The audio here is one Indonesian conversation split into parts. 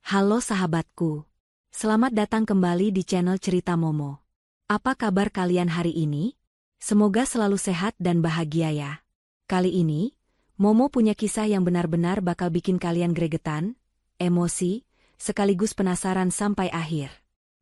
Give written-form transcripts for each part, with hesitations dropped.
Halo sahabatku. Selamat datang kembali di channel Cerita Momo. Apa kabar kalian hari ini? Semoga selalu sehat dan bahagia ya. Kali ini, Momo punya kisah yang benar-benar bakal bikin kalian gregetan, emosi, sekaligus penasaran sampai akhir.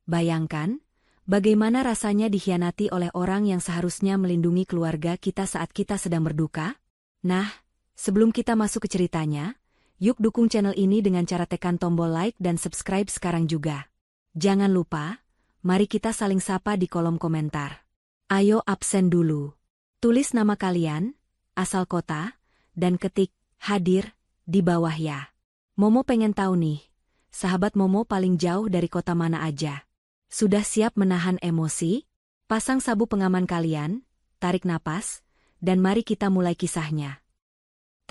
Bayangkan, bagaimana rasanya dikhianati oleh orang yang seharusnya melindungi keluarga kita saat kita sedang berduka? Nah, sebelum kita masuk ke ceritanya, yuk dukung channel ini dengan cara tekan tombol like dan subscribe sekarang juga. Jangan lupa, mari kita saling sapa di kolom komentar. Ayo absen dulu. Tulis nama kalian, asal kota, dan ketik hadir di bawah ya. Momo pengen tahu nih, sahabat Momo paling jauh dari kota mana aja. Sudah siap menahan emosi? Pasang sabuk pengaman kalian, tarik napas, dan mari kita mulai kisahnya.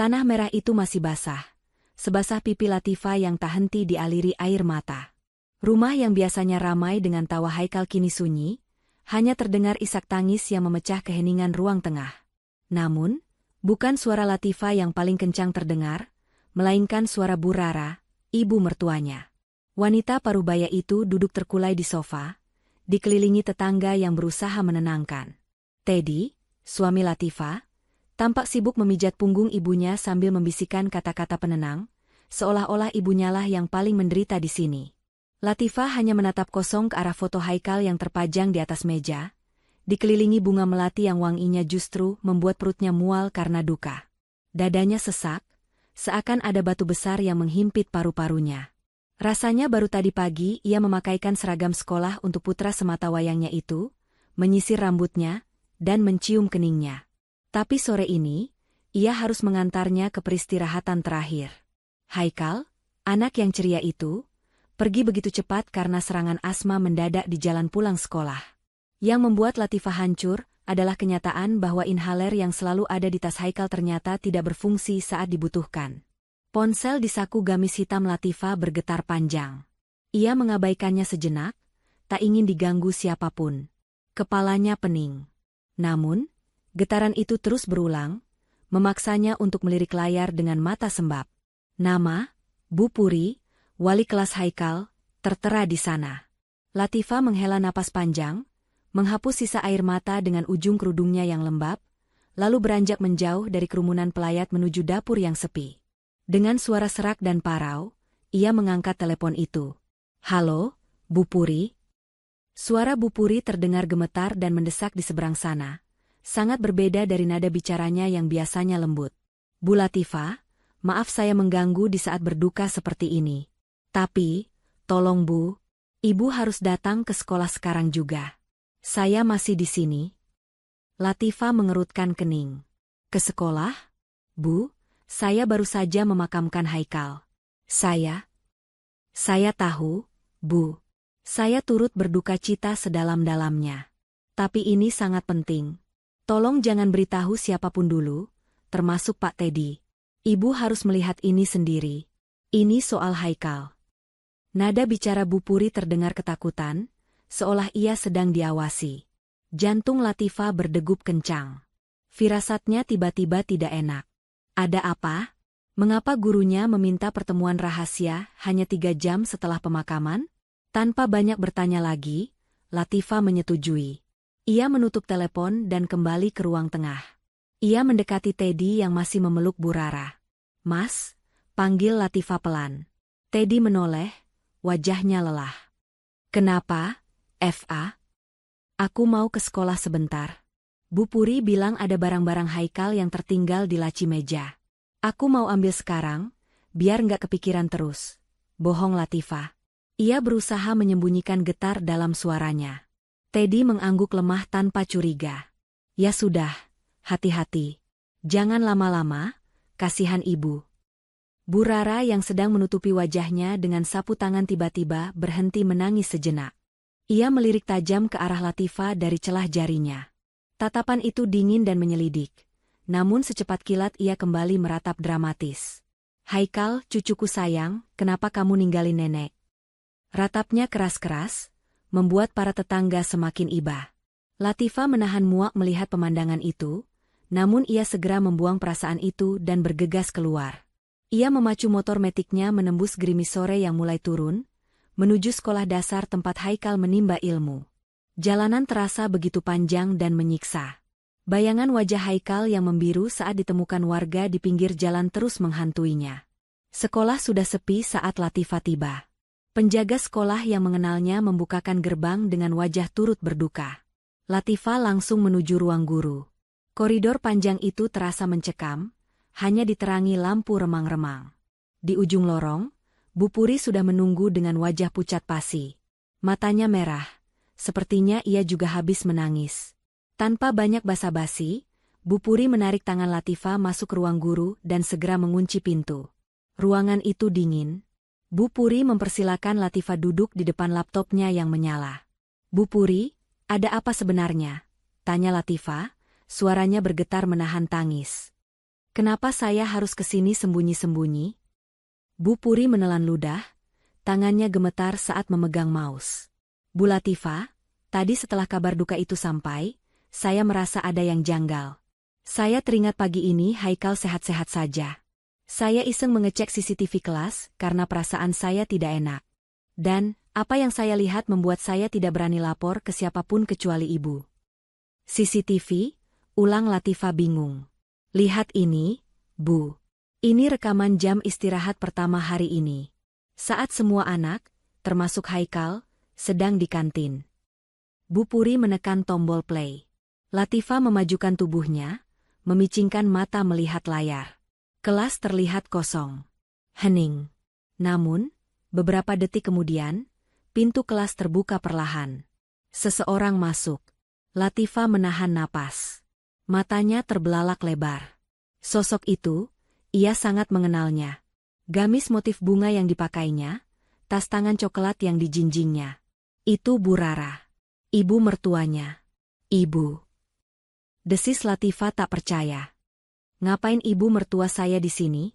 Tanah merah itu masih basah. Sebasah pipi Latifah yang tak henti dialiri air mata. Rumah yang biasanya ramai dengan tawa Haikal kini sunyi, hanya terdengar isak tangis yang memecah keheningan ruang tengah. Namun, bukan suara Latifah yang paling kencang terdengar, melainkan suara Bu Rara, ibu mertuanya. Wanita parubaya itu duduk terkulai di sofa, dikelilingi tetangga yang berusaha menenangkan. Teddy, suami Latifah, tampak sibuk memijat punggung ibunya sambil membisikkan kata-kata penenang, seolah-olah ibunya lah yang paling menderita di sini. Latifah hanya menatap kosong ke arah foto Haikal yang terpajang di atas meja, dikelilingi bunga melati yang wanginya justru membuat perutnya mual karena duka. Dadanya sesak, seakan ada batu besar yang menghimpit paru-parunya. Rasanya baru tadi pagi ia memakaikan seragam sekolah untuk putra sematawayangnya itu, menyisir rambutnya, dan mencium keningnya. Tapi sore ini, ia harus mengantarnya ke peristirahatan terakhir. Haikal, anak yang ceria itu, pergi begitu cepat karena serangan asma mendadak di jalan pulang sekolah. Yang membuat Latifah hancur adalah kenyataan bahwa inhaler yang selalu ada di tas Haikal ternyata tidak berfungsi saat dibutuhkan. Ponsel di saku gamis hitam Latifah bergetar panjang. Ia mengabaikannya sejenak, tak ingin diganggu siapapun. Kepalanya pening. Namun, getaran itu terus berulang, memaksanya untuk melirik layar dengan mata sembab. Nama, Bu Puri, wali kelas Haikal, tertera di sana. Latifah menghela napas panjang, menghapus sisa air mata dengan ujung kerudungnya yang lembab, lalu beranjak menjauh dari kerumunan pelayat menuju dapur yang sepi. Dengan suara serak dan parau, ia mengangkat telepon itu. "Halo, Bu Puri?" Suara Bu Puri terdengar gemetar dan mendesak di seberang sana. Sangat berbeda dari nada bicaranya yang biasanya lembut. "Bu Latifah, maaf saya mengganggu di saat berduka seperti ini. Tapi, tolong Bu, Ibu harus datang ke sekolah sekarang juga. Saya masih di sini." Latifah mengerutkan kening. "Ke sekolah? Bu, saya baru saja memakamkan Haikal. Saya tahu, Bu. Saya turut berduka cita sedalam-dalamnya. Tapi ini sangat penting. Tolong jangan beritahu siapapun dulu, termasuk Pak Teddy. Ibu harus melihat ini sendiri. Ini soal Haikal." Nada bicara Bu Puri terdengar ketakutan, seolah ia sedang diawasi. Jantung Latifah berdegup kencang. Firasatnya tiba-tiba tidak enak. Ada apa? Mengapa gurunya meminta pertemuan rahasia hanya 3 jam setelah pemakaman? Tanpa banyak bertanya lagi, Latifah menyetujui. Ia menutup telepon dan kembali ke ruang tengah. Ia mendekati Teddy yang masih memeluk Bu Rara. "Mas," panggil Latifah pelan. Teddy menoleh, wajahnya lelah. "Kenapa, Fa? Aku mau ke sekolah sebentar. Bu Puri bilang ada barang-barang Haikal yang tertinggal di laci meja. Aku mau ambil sekarang, biar nggak kepikiran terus." Bohong Latifah. Ia berusaha menyembunyikan getar dalam suaranya. Teddy mengangguk lemah tanpa curiga. "Ya sudah, hati-hati. Jangan lama-lama, kasihan ibu." Bu Rara yang sedang menutupi wajahnya dengan sapu tangan tiba-tiba berhenti menangis sejenak. Ia melirik tajam ke arah Latifah dari celah jarinya. Tatapan itu dingin dan menyelidik. Namun secepat kilat ia kembali meratap dramatis. "Haikal, cucuku sayang, kenapa kamu ninggalin nenek?" Ratapnya keras-keras, membuat para tetangga semakin iba. Latifah menahan muak melihat pemandangan itu, namun ia segera membuang perasaan itu dan bergegas keluar. Ia memacu motor metiknya menembus gerimis sore yang mulai turun, menuju sekolah dasar tempat Haikal menimba ilmu. Jalanan terasa begitu panjang dan menyiksa. Bayangan wajah Haikal yang membiru saat ditemukan warga di pinggir jalan terus menghantuinya. Sekolah sudah sepi saat Latifah tiba. Penjaga sekolah yang mengenalnya membukakan gerbang dengan wajah turut berduka. Latifah langsung menuju ruang guru. Koridor panjang itu terasa mencekam, hanya diterangi lampu remang-remang. Di ujung lorong, Bu Puri sudah menunggu dengan wajah pucat pasi. Matanya merah, sepertinya ia juga habis menangis. Tanpa banyak basa-basi, Bu Puri menarik tangan Latifah masuk ke ruang guru dan segera mengunci pintu. Ruangan itu dingin. Bu Puri mempersilakan Latifah duduk di depan laptopnya yang menyala. "Bu Puri, ada apa sebenarnya?" tanya Latifah, suaranya bergetar menahan tangis. "Kenapa saya harus kesini sembunyi-sembunyi?" Bu Puri menelan ludah, tangannya gemetar saat memegang mouse. "Bu Latifah, tadi setelah kabar duka itu sampai, saya merasa ada yang janggal. Saya teringat pagi ini Haikal sehat-sehat saja. Saya iseng mengecek CCTV kelas karena perasaan saya tidak enak. Dan, apa yang saya lihat membuat saya tidak berani lapor ke siapapun kecuali ibu." "CCTV?" ulang Latifah bingung. "Lihat ini, Bu. Ini rekaman jam istirahat pertama hari ini. Saat semua anak, termasuk Haikal, sedang di kantin." Bu Puri menekan tombol play. Latifah memajukan tubuhnya, memicingkan mata melihat layar. Kelas terlihat kosong. Hening. Namun, beberapa detik kemudian, pintu kelas terbuka perlahan. Seseorang masuk. Latifah menahan napas. Matanya terbelalak lebar. Sosok itu, ia sangat mengenalnya. Gamis motif bunga yang dipakainya, tas tangan coklat yang dijinjingnya. Itu Bu Rara. Ibu mertuanya. "Ibu." Desis Latifah tak percaya. "Ngapain ibu mertua saya di sini?"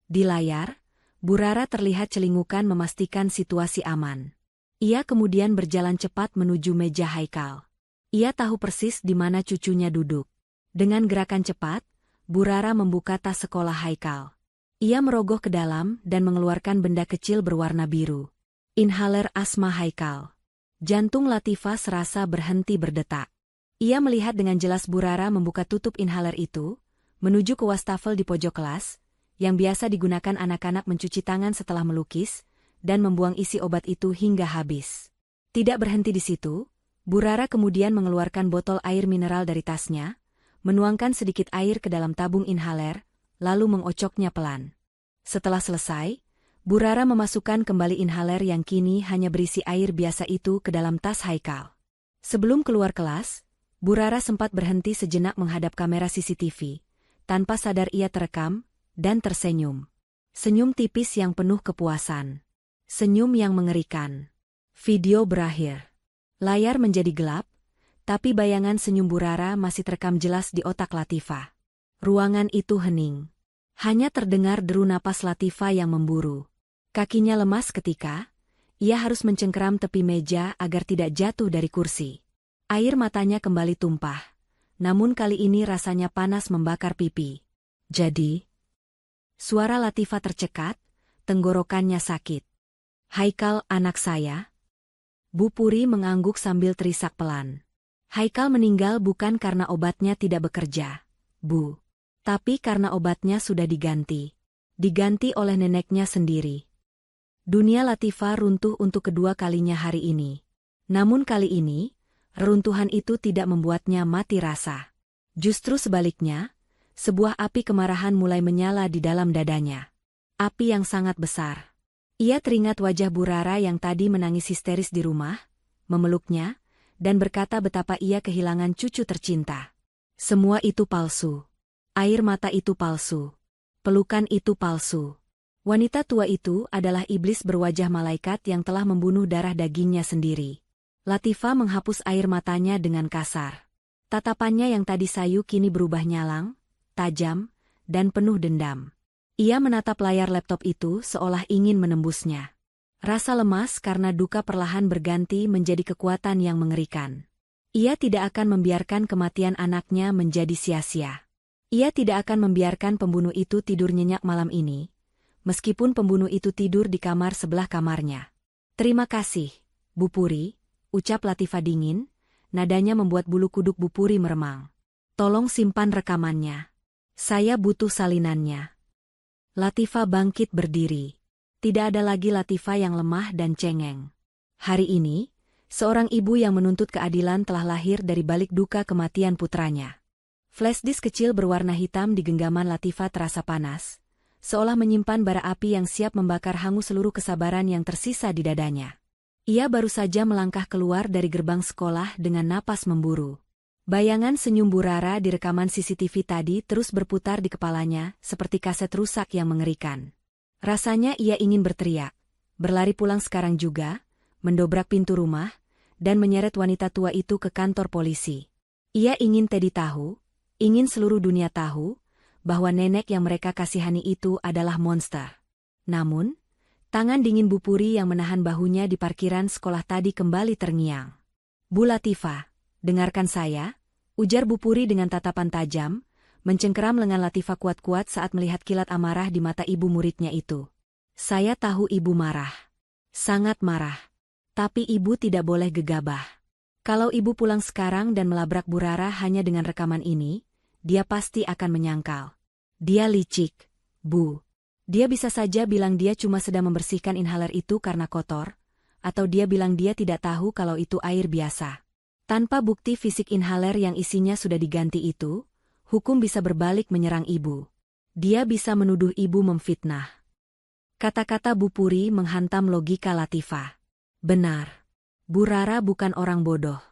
Di layar, Bu Rara terlihat celingukan memastikan situasi aman. Ia kemudian berjalan cepat menuju meja Haikal. Ia tahu persis di mana cucunya duduk. Dengan gerakan cepat, Bu Rara membuka tas sekolah Haikal. Ia merogoh ke dalam dan mengeluarkan benda kecil berwarna biru. Inhaler asma Haikal. Jantung Latifah serasa berhenti berdetak. Ia melihat dengan jelas Bu Rara membuka tutup inhaler itu, menuju ke wastafel di pojok kelas, yang biasa digunakan anak-anak mencuci tangan setelah melukis, dan membuang isi obat itu hingga habis. Tidak berhenti di situ, Bu Rara kemudian mengeluarkan botol air mineral dari tasnya, menuangkan sedikit air ke dalam tabung inhaler, lalu mengocoknya pelan. Setelah selesai, Bu Rara memasukkan kembali inhaler yang kini hanya berisi air biasa itu ke dalam tas Haikal. Sebelum keluar kelas, Bu Rara sempat berhenti sejenak menghadap kamera CCTV. Tanpa sadar ia terekam, dan tersenyum. Senyum tipis yang penuh kepuasan. Senyum yang mengerikan. Video berakhir. Layar menjadi gelap, tapi bayangan senyum Bu Rara masih terekam jelas di otak Latifah. Ruangan itu hening. Hanya terdengar deru napas Latifah yang memburu. Kakinya lemas ketika ia harus mencengkeram tepi meja agar tidak jatuh dari kursi. Air matanya kembali tumpah, namun kali ini rasanya panas membakar pipi. "Jadi?" Suara Latifah tercekat, tenggorokannya sakit. "Haikal anak saya?" Bu Puri mengangguk sambil terisak pelan. "Haikal meninggal bukan karena obatnya tidak bekerja, Bu. Tapi karena obatnya sudah diganti. Diganti oleh neneknya sendiri." Dunia Latifah runtuh untuk kedua kalinya hari ini. Namun kali ini, reruntuhan itu tidak membuatnya mati rasa. Justru sebaliknya, sebuah api kemarahan mulai menyala di dalam dadanya. Api yang sangat besar. Ia teringat wajah Bu Rara yang tadi menangis histeris di rumah, memeluknya, dan berkata betapa ia kehilangan cucu tercinta. Semua itu palsu. Air mata itu palsu. Pelukan itu palsu. Wanita tua itu adalah iblis berwajah malaikat yang telah membunuh darah dagingnya sendiri. Latifah menghapus air matanya dengan kasar. Tatapannya yang tadi sayu kini berubah nyalang, tajam, dan penuh dendam. Ia menatap layar laptop itu seolah ingin menembusnya. Rasa lemas karena duka perlahan berganti menjadi kekuatan yang mengerikan. Ia tidak akan membiarkan kematian anaknya menjadi sia-sia. Ia tidak akan membiarkan pembunuh itu tidur nyenyak malam ini, meskipun pembunuh itu tidur di kamar sebelah kamarnya. "Terima kasih, Bu Puri," ucap Latifah dingin, nadanya membuat bulu kuduk Bu Puri meremang. "Tolong simpan rekamannya. Saya butuh salinannya." Latifah bangkit berdiri. Tidak ada lagi Latifah yang lemah dan cengeng. Hari ini, seorang ibu yang menuntut keadilan telah lahir dari balik duka kematian putranya. Flashdisk kecil berwarna hitam di genggaman Latifah terasa panas, seolah menyimpan bara api yang siap membakar hangus seluruh kesabaran yang tersisa di dadanya. Ia baru saja melangkah keluar dari gerbang sekolah dengan napas memburu. Bayangan senyum Bu Rara di rekaman CCTV tadi terus berputar di kepalanya seperti kaset rusak yang mengerikan. Rasanya ia ingin berteriak, berlari pulang sekarang juga, mendobrak pintu rumah, dan menyeret wanita tua itu ke kantor polisi. Ia ingin Teddy tahu, ingin seluruh dunia tahu, bahwa nenek yang mereka kasihani itu adalah monster. Namun, tangan dingin Bu Puri yang menahan bahunya di parkiran sekolah tadi kembali terngiang. "Bu Latifah, dengarkan saya," ujar Bu Puri dengan tatapan tajam, mencengkeram lengan Latifah kuat-kuat saat melihat kilat amarah di mata ibu muridnya itu. "Saya tahu ibu marah. Sangat marah. Tapi ibu tidak boleh gegabah. Kalau ibu pulang sekarang dan melabrak Bu Rara hanya dengan rekaman ini, dia pasti akan menyangkal. Dia licik, Bu. Dia bisa saja bilang dia cuma sedang membersihkan inhaler itu karena kotor, atau dia bilang dia tidak tahu kalau itu air biasa. Tanpa bukti fisik inhaler yang isinya sudah diganti itu, hukum bisa berbalik menyerang ibu. Dia bisa menuduh ibu memfitnah." Kata-kata Bu Puri menghantam logika Latifah. Benar. Bu Rara bukan orang bodoh.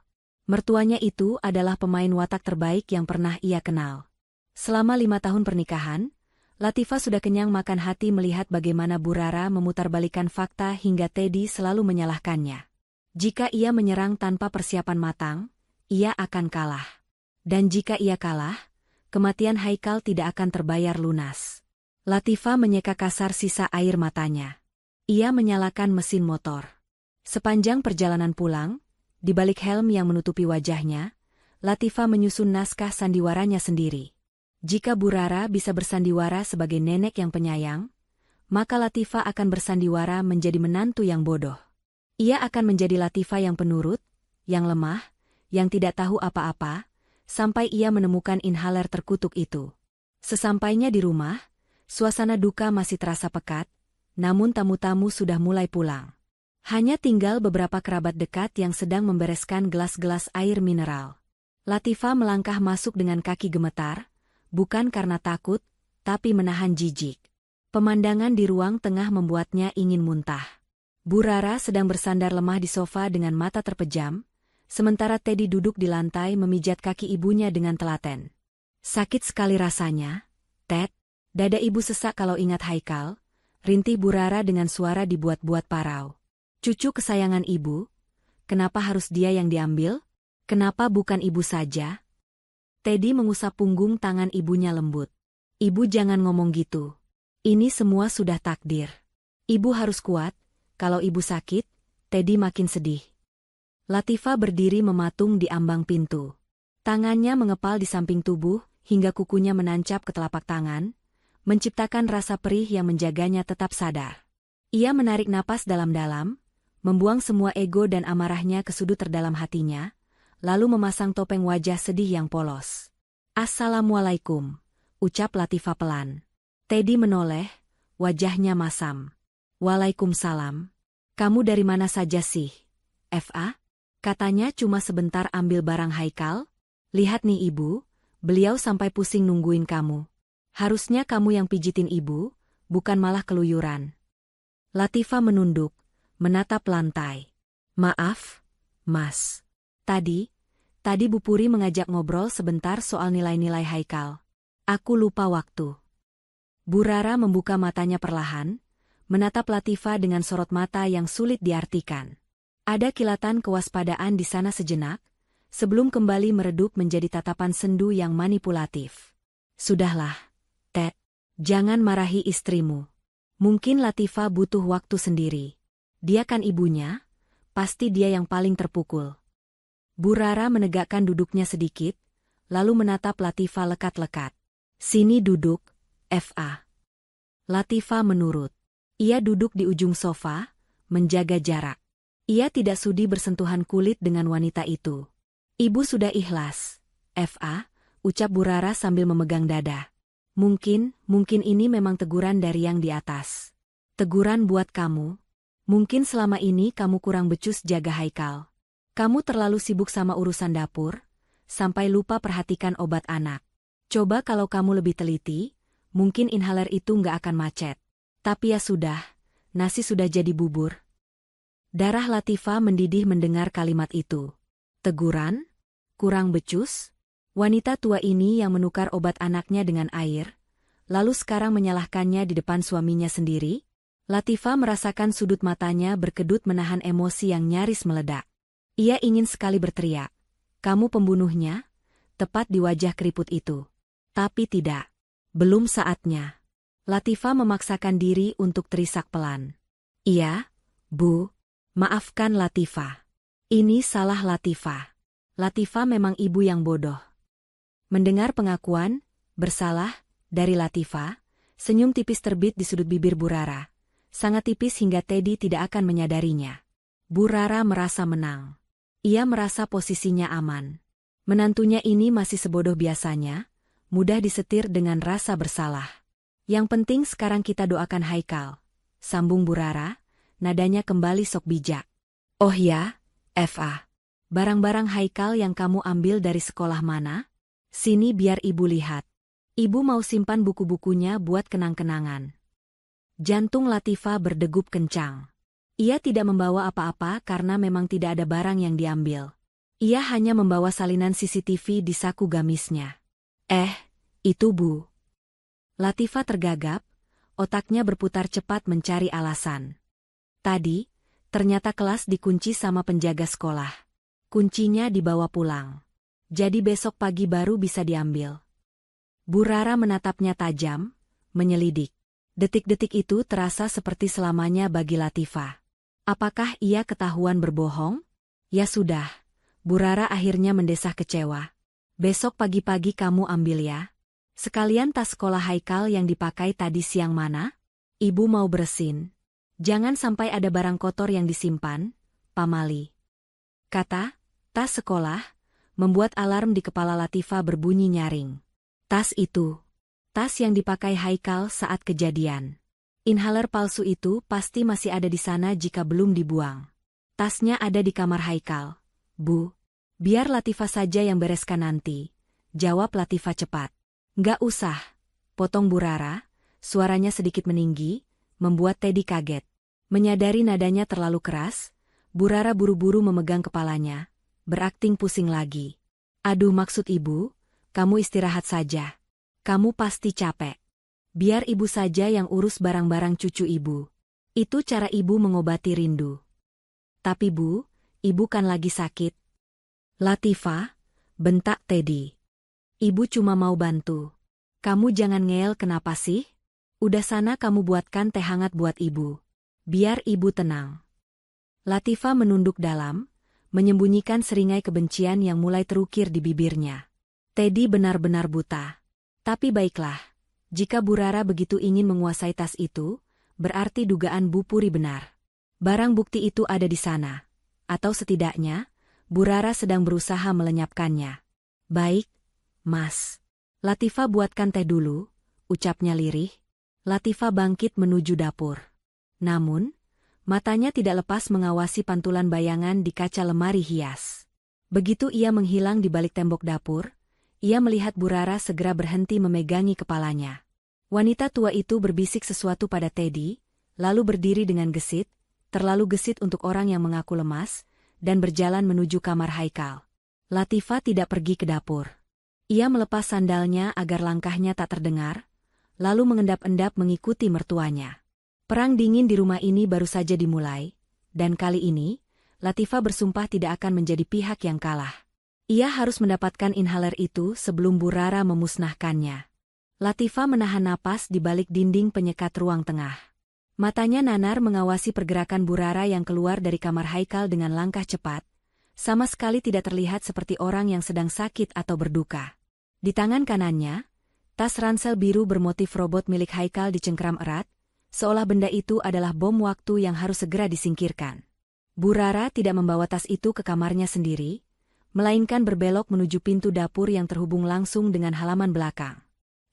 Mertuanya itu adalah pemain watak terbaik yang pernah ia kenal. Selama 5 tahun pernikahan, Latifah sudah kenyang makan hati melihat bagaimana Bu Rara memutarbalikkan fakta hingga Teddy selalu menyalahkannya. Jika ia menyerang tanpa persiapan matang, ia akan kalah. Dan jika ia kalah, kematian Haikal tidak akan terbayar lunas. Latifah menyeka kasar sisa air matanya. Ia menyalakan mesin motor. Sepanjang perjalanan pulang, di balik helm yang menutupi wajahnya, Latifah menyusun naskah sandiwaranya sendiri. Jika Bu Rara bisa bersandiwara sebagai nenek yang penyayang, maka Latifah akan bersandiwara menjadi menantu yang bodoh. Ia akan menjadi Latifah yang penurut, yang lemah, yang tidak tahu apa-apa, sampai ia menemukan inhaler terkutuk itu. Sesampainya di rumah, suasana duka masih terasa pekat, namun tamu-tamu sudah mulai pulang. Hanya tinggal beberapa kerabat dekat yang sedang membereskan gelas-gelas air mineral. Latifah melangkah masuk dengan kaki gemetar, bukan karena takut, tapi menahan jijik. Pemandangan di ruang tengah membuatnya ingin muntah. Bu Rara sedang bersandar lemah di sofa dengan mata terpejam, sementara Teddy duduk di lantai memijat kaki ibunya dengan telaten. "Sakit sekali rasanya, Ted." Dada ibu sesak kalau ingat Haikal, rintih Bu Rara dengan suara dibuat-buat parau. "Cucu kesayangan ibu, kenapa harus dia yang diambil? Kenapa bukan ibu saja?" Teddy mengusap punggung tangan ibunya lembut. "Ibu jangan ngomong gitu. Ini semua sudah takdir. Ibu harus kuat, kalau ibu sakit." Teddy makin sedih. Latifah berdiri mematung di ambang pintu. Tangannya mengepal di samping tubuh, hingga kukunya menancap ke telapak tangan, menciptakan rasa perih yang menjaganya tetap sadar. Ia menarik napas dalam-dalam, membuang semua ego dan amarahnya ke sudut terdalam hatinya, lalu memasang topeng wajah sedih yang polos. "Assalamualaikum," ucap Latifah pelan. Teddy menoleh, wajahnya masam. "Waalaikumsalam. Kamu dari mana saja sih, Fa?" Katanya cuma sebentar ambil barang Haikal. "Lihat nih ibu, beliau sampai pusing nungguin kamu. Harusnya kamu yang pijitin ibu, bukan malah keluyuran." Latifah menunduk, menatap lantai. "Maaf, Mas. Tadi Bu Puri mengajak ngobrol sebentar soal nilai-nilai Haikal. Aku lupa waktu." Bu Rara membuka matanya perlahan, menatap Latifah dengan sorot mata yang sulit diartikan. Ada kilatan kewaspadaan di sana sejenak, sebelum kembali meredup menjadi tatapan sendu yang manipulatif. "Sudahlah, Ted. Jangan marahi istrimu. Mungkin Latifah butuh waktu sendiri. Dia kan ibunya, pasti dia yang paling terpukul." Bu Rara menegakkan duduknya sedikit, lalu menatap Latifah lekat-lekat. "Sini duduk, Fa." Latifah menurut. Ia duduk di ujung sofa, menjaga jarak. Ia tidak sudi bersentuhan kulit dengan wanita itu. Ibu sudah ikhlas. Fa, ucap Bu Rara sambil memegang dada. Mungkin ini memang teguran dari yang di atas. Teguran buat kamu. Mungkin selama ini kamu kurang becus jaga Haikal. Kamu terlalu sibuk sama urusan dapur, sampai lupa perhatikan obat anak. Coba kalau kamu lebih teliti, mungkin inhaler itu nggak akan macet. Tapi ya sudah, nasi sudah jadi bubur. Darah Latifah mendidih mendengar kalimat itu. Teguran? Kurang becus? Wanita tua ini yang menukar obat anaknya dengan air, lalu sekarang menyalahkannya di depan suaminya sendiri? Latifah merasakan sudut matanya berkedut menahan emosi yang nyaris meledak. Ia ingin sekali berteriak, "Kamu pembunuhnya?" tepat di wajah keriput itu. Tapi tidak. Belum saatnya. Latifah memaksakan diri untuk terisak pelan. "Iya, Bu. Maafkan Latifah. Ini salah Latifah. Latifah memang ibu yang bodoh." Mendengar pengakuan, bersalah, dari Latifah, senyum tipis terbit di sudut bibir Bu Rara. Sangat tipis hingga Teddy tidak akan menyadarinya. Bu Rara merasa menang. Ia merasa posisinya aman. Menantunya ini masih sebodoh biasanya, mudah disetir dengan rasa bersalah. "Yang penting sekarang kita doakan Haikal," sambung Bu Rara, nadanya kembali sok bijak. "Oh ya, Fa. Barang-barang Haikal yang kamu ambil dari sekolah mana? Sini biar ibu lihat. Ibu mau simpan buku-bukunya buat kenang-kenangan." Jantung Latifah berdegup kencang. Ia tidak membawa apa-apa karena memang tidak ada barang yang diambil. Ia hanya membawa salinan CCTV di saku gamisnya. Itu Bu." Latifah tergagap, otaknya berputar cepat mencari alasan. Tadi, ternyata kelas dikunci sama penjaga sekolah. Kuncinya dibawa pulang. Jadi besok pagi baru bisa diambil. Bu Rara menatapnya tajam, menyelidik. Detik-detik itu terasa seperti selamanya bagi Latifah. Apakah ia ketahuan berbohong? Ya sudah, Bu Rara akhirnya mendesah kecewa. "Besok pagi-pagi kamu ambil ya. Sekalian tas sekolah Haikal yang dipakai tadi siang mana? Ibu mau bersin. Jangan sampai ada barang kotor yang disimpan, pamali." Kata, "tas sekolah," membuat alarm di kepala Latifah berbunyi nyaring. Tas itu. Tas yang dipakai Haikal saat kejadian. Inhaler palsu itu pasti masih ada di sana jika belum dibuang. "Tasnya ada di kamar Haikal, Bu. Biar Latifah saja yang bereskan nanti," jawab Latifah cepat. "Nggak usah," potong Bu Rara, suaranya sedikit meninggi, membuat Teddy kaget. Menyadari nadanya terlalu keras, Bu Rara buru-buru memegang kepalanya, berakting pusing lagi. "Aduh, maksud ibu, kamu istirahat saja. Kamu pasti capek. Biar ibu saja yang urus barang-barang cucu ibu. Itu cara ibu mengobati rindu." "Tapi Bu, ibu kan lagi sakit." "Latifah," bentak Teddy. "Ibu cuma mau bantu. Kamu jangan ngeyel kenapa sih? Udah sana kamu buatkan teh hangat buat ibu. Biar ibu tenang." Latifah menunduk dalam, menyembunyikan seringai kebencian yang mulai terukir di bibirnya. Teddy benar-benar buta. Tapi baiklah, jika Bu Rara begitu ingin menguasai tas itu, berarti dugaan Bu Puri benar. Barang bukti itu ada di sana. Atau setidaknya, Bu Rara sedang berusaha melenyapkannya. "Baik, Mas. Latifah buatkan teh dulu," ucapnya lirih. Latifah bangkit menuju dapur. Namun, matanya tidak lepas mengawasi pantulan bayangan di kaca lemari hias. Begitu ia menghilang di balik tembok dapur, ia melihat Bu Rara segera berhenti memegangi kepalanya. Wanita tua itu berbisik sesuatu pada Teddy, lalu berdiri dengan gesit, terlalu gesit untuk orang yang mengaku lemas, dan berjalan menuju kamar Haikal. Latifah tidak pergi ke dapur. Ia melepas sandalnya agar langkahnya tak terdengar, lalu mengendap-endap mengikuti mertuanya. Perang dingin di rumah ini baru saja dimulai, dan kali ini, Latifah bersumpah tidak akan menjadi pihak yang kalah. Ia harus mendapatkan inhaler itu sebelum Bu Rara memusnahkannya. Latifah menahan napas di balik dinding penyekat ruang tengah. Matanya nanar mengawasi pergerakan Bu Rara yang keluar dari kamar Haikal dengan langkah cepat, sama sekali tidak terlihat seperti orang yang sedang sakit atau berduka. Di tangan kanannya, Tas ransel biru bermotif robot milik Haikal dicengkram erat, seolah benda itu adalah bom waktu yang harus segera disingkirkan. Bu Rara tidak membawa tas itu ke kamarnya sendiri, melainkan berbelok menuju pintu dapur yang terhubung langsung dengan halaman belakang.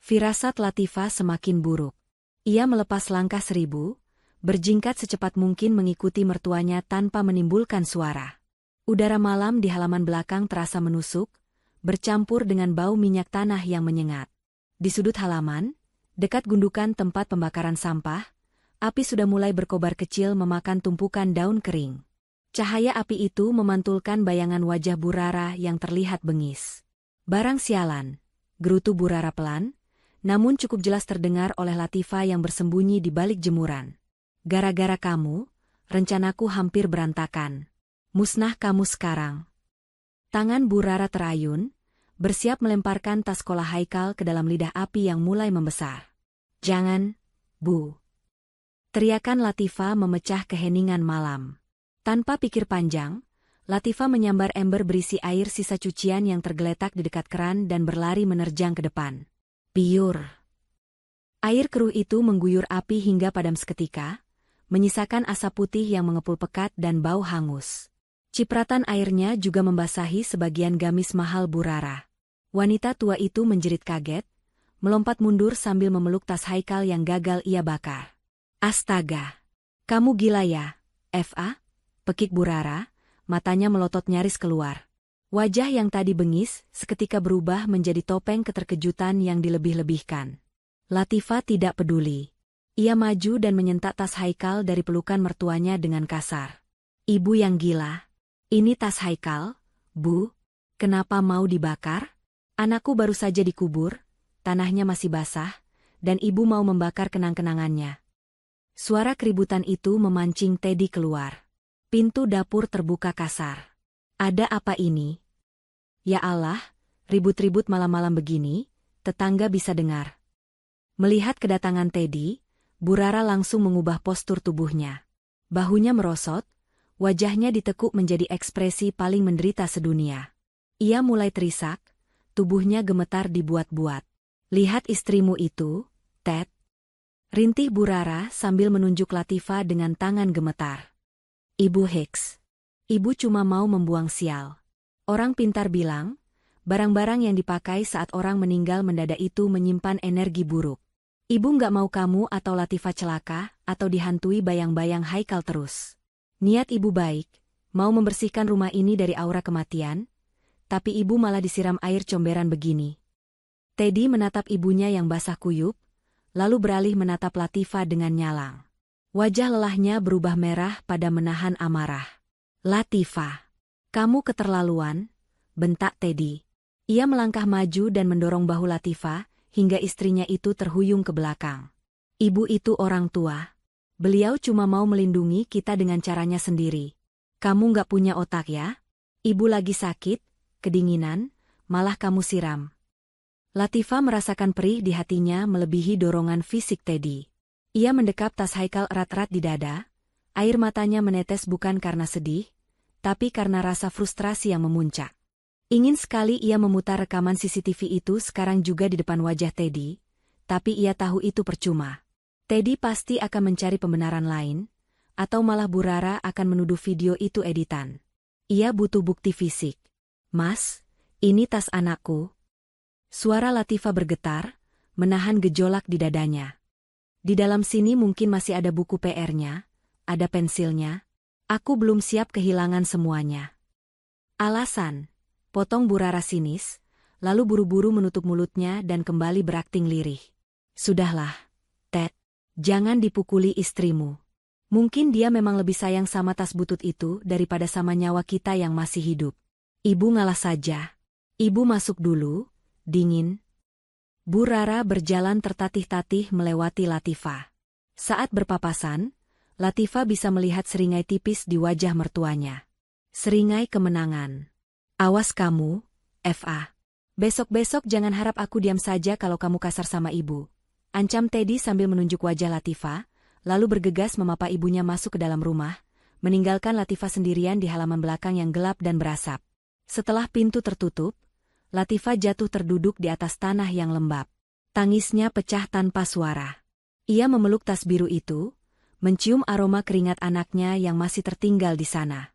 Firasat Latifah semakin buruk. Ia melepas langkah 1000, berjingkat secepat mungkin mengikuti mertuanya tanpa menimbulkan suara. Udara malam di halaman belakang terasa menusuk, bercampur dengan bau minyak tanah yang menyengat. Di sudut halaman, dekat gundukan tempat pembakaran sampah, api sudah mulai berkobar kecil memakan tumpukan daun kering. Cahaya api itu memantulkan bayangan wajah Bu Rara yang terlihat bengis. "Barang sialan," gerutu Bu Rara pelan, namun cukup jelas terdengar oleh Latifah yang bersembunyi di balik jemuran. "Gara-gara kamu, rencanaku hampir berantakan. Musnah kamu sekarang." Tangan Bu Rara terayun, bersiap melemparkan tas sekolah Haikal ke dalam lidah api yang mulai membesar. "Jangan, Bu!" teriakan Latifah memecah keheningan malam. Tanpa pikir panjang, Latifah menyambar ember berisi air sisa cucian yang tergeletak di dekat keran dan berlari menerjang ke depan. Piur! Air keruh itu mengguyur api hingga padam seketika, menyisakan asap putih yang mengepul pekat dan bau hangus. Cipratan airnya juga membasahi sebagian gamis mahal Bu Rara. Wanita tua itu menjerit kaget, melompat mundur sambil memeluk tas Haikal yang gagal ia bakar. "Astaga! Kamu gila ya, Fa?" pekik Bu Rara, matanya melotot nyaris keluar. Wajah yang tadi bengis seketika berubah menjadi topeng keterkejutan yang dilebih-lebihkan. Latifah tidak peduli. Ia maju dan menyentak tas Haikal dari pelukan mertuanya dengan kasar. "Ibu yang gila. Ini tas Haikal, Bu. Kenapa mau dibakar? Anakku baru saja dikubur, tanahnya masih basah, dan ibu mau membakar kenang-kenangannya." Suara keributan itu memancing Teddy keluar. Pintu dapur terbuka kasar. "Ada apa ini? Ya Allah, ribut-ribut malam-malam begini, tetangga bisa dengar." Melihat kedatangan Teddy, Bu Rara langsung mengubah postur tubuhnya. Bahunya merosot, wajahnya ditekuk menjadi ekspresi paling menderita sedunia. Ia mulai terisak, tubuhnya gemetar dibuat-buat. "Lihat istrimu itu, Ted," rintih Bu Rara sambil menunjuk Latifah dengan tangan gemetar. "Ibu Hicks, ibu cuma mau membuang sial. Orang pintar bilang, barang-barang yang dipakai saat orang meninggal mendadak itu menyimpan energi buruk. Ibu nggak mau kamu atau Latifah celaka atau dihantui bayang-bayang Haikal terus. Niat ibu baik, mau membersihkan rumah ini dari aura kematian, tapi ibu malah disiram air comberan begini." Teddy menatap ibunya yang basah kuyup, lalu beralih menatap Latifah dengan nyalang. Wajah lelahnya berubah merah pada menahan amarah. "Latifah, kamu keterlaluan," bentak Teddy. Ia melangkah maju dan mendorong bahu Latifah, hingga istrinya itu terhuyung ke belakang. "Ibu itu orang tua. Beliau cuma mau melindungi kita dengan caranya sendiri. Kamu nggak punya otak ya? Ibu lagi sakit, kedinginan, malah kamu siram." Latifah merasakan perih di hatinya melebihi dorongan fisik Teddy. Ia mendekap tas Haikal erat-erat di dada, air matanya menetes bukan karena sedih, tapi karena rasa frustrasi yang memuncak. Ingin sekali ia memutar rekaman CCTV itu sekarang juga di depan wajah Teddy, tapi ia tahu itu percuma. Teddy pasti akan mencari pembenaran lain, atau malah Bu Rara akan menuduh video itu editan. Ia butuh bukti fisik. "Mas, ini tas anakku." Suara Latifah bergetar, menahan gejolak di dadanya. "Di dalam sini mungkin masih ada buku PR-nya, ada pensilnya. Aku belum siap kehilangan semuanya." "Alasan," potong Bu Rara sinis, lalu buru-buru menutup mulutnya dan kembali berakting lirih. "Sudahlah, Ted. Jangan dipukuli istrimu. Mungkin dia memang lebih sayang sama tas butut itu daripada sama nyawa kita yang masih hidup. Ibu ngalah saja. Ibu masuk dulu, dingin." Bu Rara berjalan tertatih-tatih melewati Latifah. Saat berpapasan, Latifah bisa melihat seringai tipis di wajah mertuanya. Seringai kemenangan. "Awas kamu, Fa. Besok-besok jangan harap aku diam saja kalau kamu kasar sama ibu," ancam Teddy sambil menunjuk wajah Latifah, lalu bergegas memapa ibunya masuk ke dalam rumah, meninggalkan Latifah sendirian di halaman belakang yang gelap dan berasap. Setelah pintu tertutup, Latifah jatuh terduduk di atas tanah yang lembab. Tangisnya pecah tanpa suara. Ia memeluk tas biru itu, mencium aroma keringat anaknya yang masih tertinggal di sana.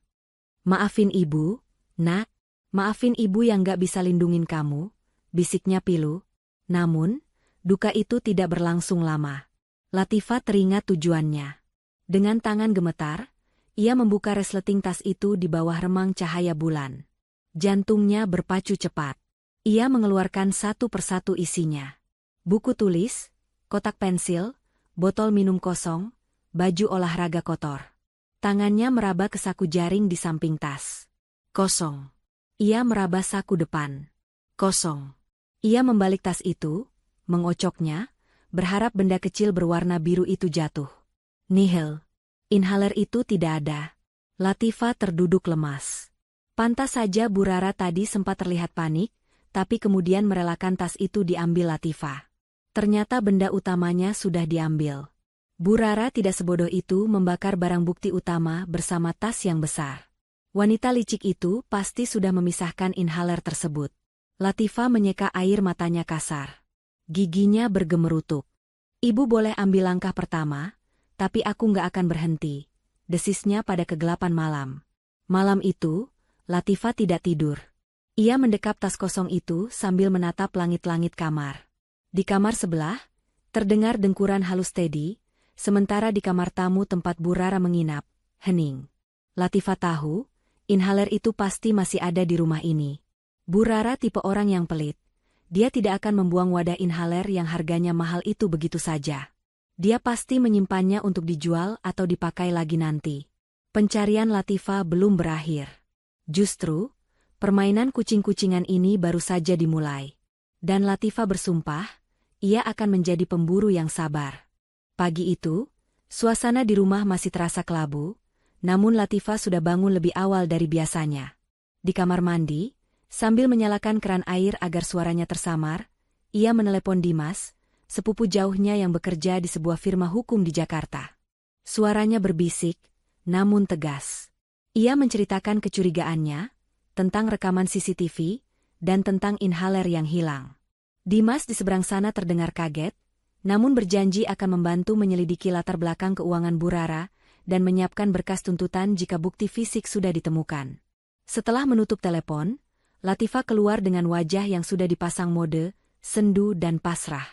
Maafin ibu, nak. Maafin ibu yang gak bisa lindungin kamu, bisiknya pilu. Namun, duka itu tidak berlangsung lama. Latifah teringat tujuannya. Dengan tangan gemetar, ia membuka resleting tas itu di bawah remang cahaya bulan. Jantungnya berpacu cepat. Ia mengeluarkan satu persatu isinya. Buku tulis, kotak pensil, botol minum kosong, baju olahraga kotor. Tangannya meraba ke saku jaring di samping tas. Kosong. Ia meraba saku depan. Kosong. Ia membalik tas itu, mengocoknya, berharap benda kecil berwarna biru itu jatuh. Nihil. Inhaler itu tidak ada. Latifah terduduk lemas. Pantas saja Bu Rara tadi sempat terlihat panik, tapi kemudian merelakan tas itu diambil Latifah. Ternyata benda utamanya sudah diambil. Bu Rara tidak sebodoh itu membakar barang bukti utama bersama tas yang besar. Wanita licik itu pasti sudah memisahkan inhaler tersebut. Latifah menyeka air matanya kasar. Giginya bergemerutuk. Ibu boleh ambil langkah pertama, tapi aku nggak akan berhenti, desisnya pada kegelapan malam. Malam itu, Latifah tidak tidur. Ia mendekap tas kosong itu sambil menatap langit-langit kamar. Di kamar sebelah, terdengar dengkuran halus Teddy, sementara di kamar tamu tempat Bu Rara menginap, hening. Latifah tahu, inhaler itu pasti masih ada di rumah ini. Bu Rara tipe orang yang pelit. Dia tidak akan membuang wadah inhaler yang harganya mahal itu begitu saja. Dia pasti menyimpannya untuk dijual atau dipakai lagi nanti. Pencarian Latifah belum berakhir. Justru, permainan kucing-kucingan ini baru saja dimulai. Dan Latifah bersumpah, ia akan menjadi pemburu yang sabar. Pagi itu, suasana di rumah masih terasa kelabu, namun Latifah sudah bangun lebih awal dari biasanya. Di kamar mandi, sambil menyalakan keran air agar suaranya tersamar, ia menelepon Dimas, sepupu jauhnya yang bekerja di sebuah firma hukum di Jakarta. Suaranya berbisik, namun tegas. Ia menceritakan kecurigaannya tentang rekaman CCTV dan tentang inhaler yang hilang. Dimas di seberang sana terdengar kaget, namun berjanji akan membantu menyelidiki latar belakang keuangan Bu Rara dan menyiapkan berkas tuntutan jika bukti fisik sudah ditemukan. Setelah menutup telepon, Latifah keluar dengan wajah yang sudah dipasang mode, sendu dan pasrah.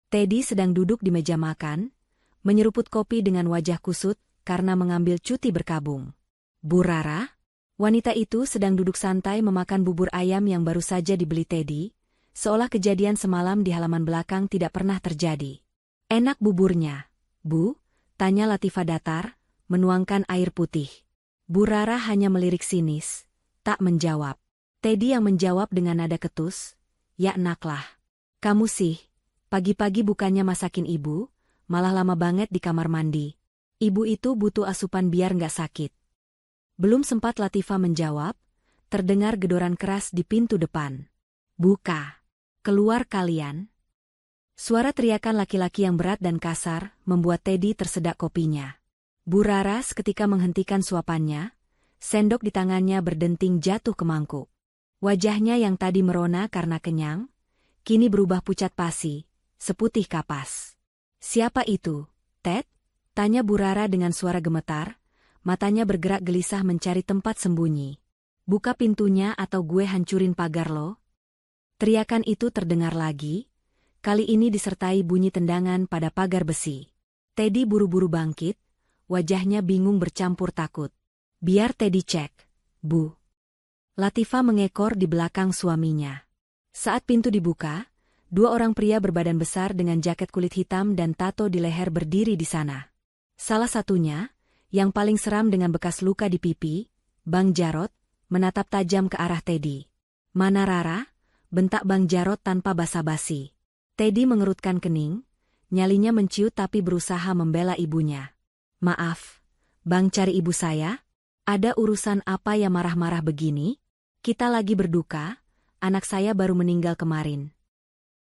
Teddy sedang duduk di meja makan, menyeruput kopi dengan wajah kusut karena mengambil cuti berkabung. Bu Rara? Wanita itu sedang duduk santai memakan bubur ayam yang baru saja dibeli Teddy, seolah kejadian semalam di halaman belakang tidak pernah terjadi. Enak buburnya, Bu? Tanya Latifah datar, menuangkan air putih. Bu Rara hanya melirik sinis, tak menjawab. Teddy yang menjawab dengan nada ketus, ya enaklah. Kamu sih, pagi-pagi bukannya masakin ibu, malah lama banget di kamar mandi. Ibu itu butuh asupan biar nggak sakit. Belum sempat Latifah menjawab, terdengar gedoran keras di pintu depan. Buka. Keluar kalian. Suara teriakan laki-laki yang berat dan kasar membuat Teddy tersedak kopinya. Bu Rara seketika menghentikan suapannya, sendok di tangannya berdenting jatuh ke mangkuk. Wajahnya yang tadi merona karena kenyang, kini berubah pucat pasi, seputih kapas. Siapa itu, Ted? Tanya Bu Rara dengan suara gemetar, matanya bergerak gelisah mencari tempat sembunyi. Buka pintunya atau gue hancurin pagar lo. Teriakan itu terdengar lagi, kali ini disertai bunyi tendangan pada pagar besi. Teddy buru-buru bangkit, wajahnya bingung bercampur takut. Biar Teddy cek, Bu. Latifah mengekor di belakang suaminya. Saat pintu dibuka, dua orang pria berbadan besar dengan jaket kulit hitam dan tato di leher berdiri di sana. Salah satunya, yang paling seram dengan bekas luka di pipi, Bang Jarot, menatap tajam ke arah Teddy. Mana Rara? Bentak Bang Jarot tanpa basa-basi. Teddy mengerutkan kening, nyalinya menciut tapi berusaha membela ibunya. Maaf, Bang cari ibu saya? Ada urusan apa ya marah-marah begini? Kita lagi berduka, anak saya baru meninggal kemarin.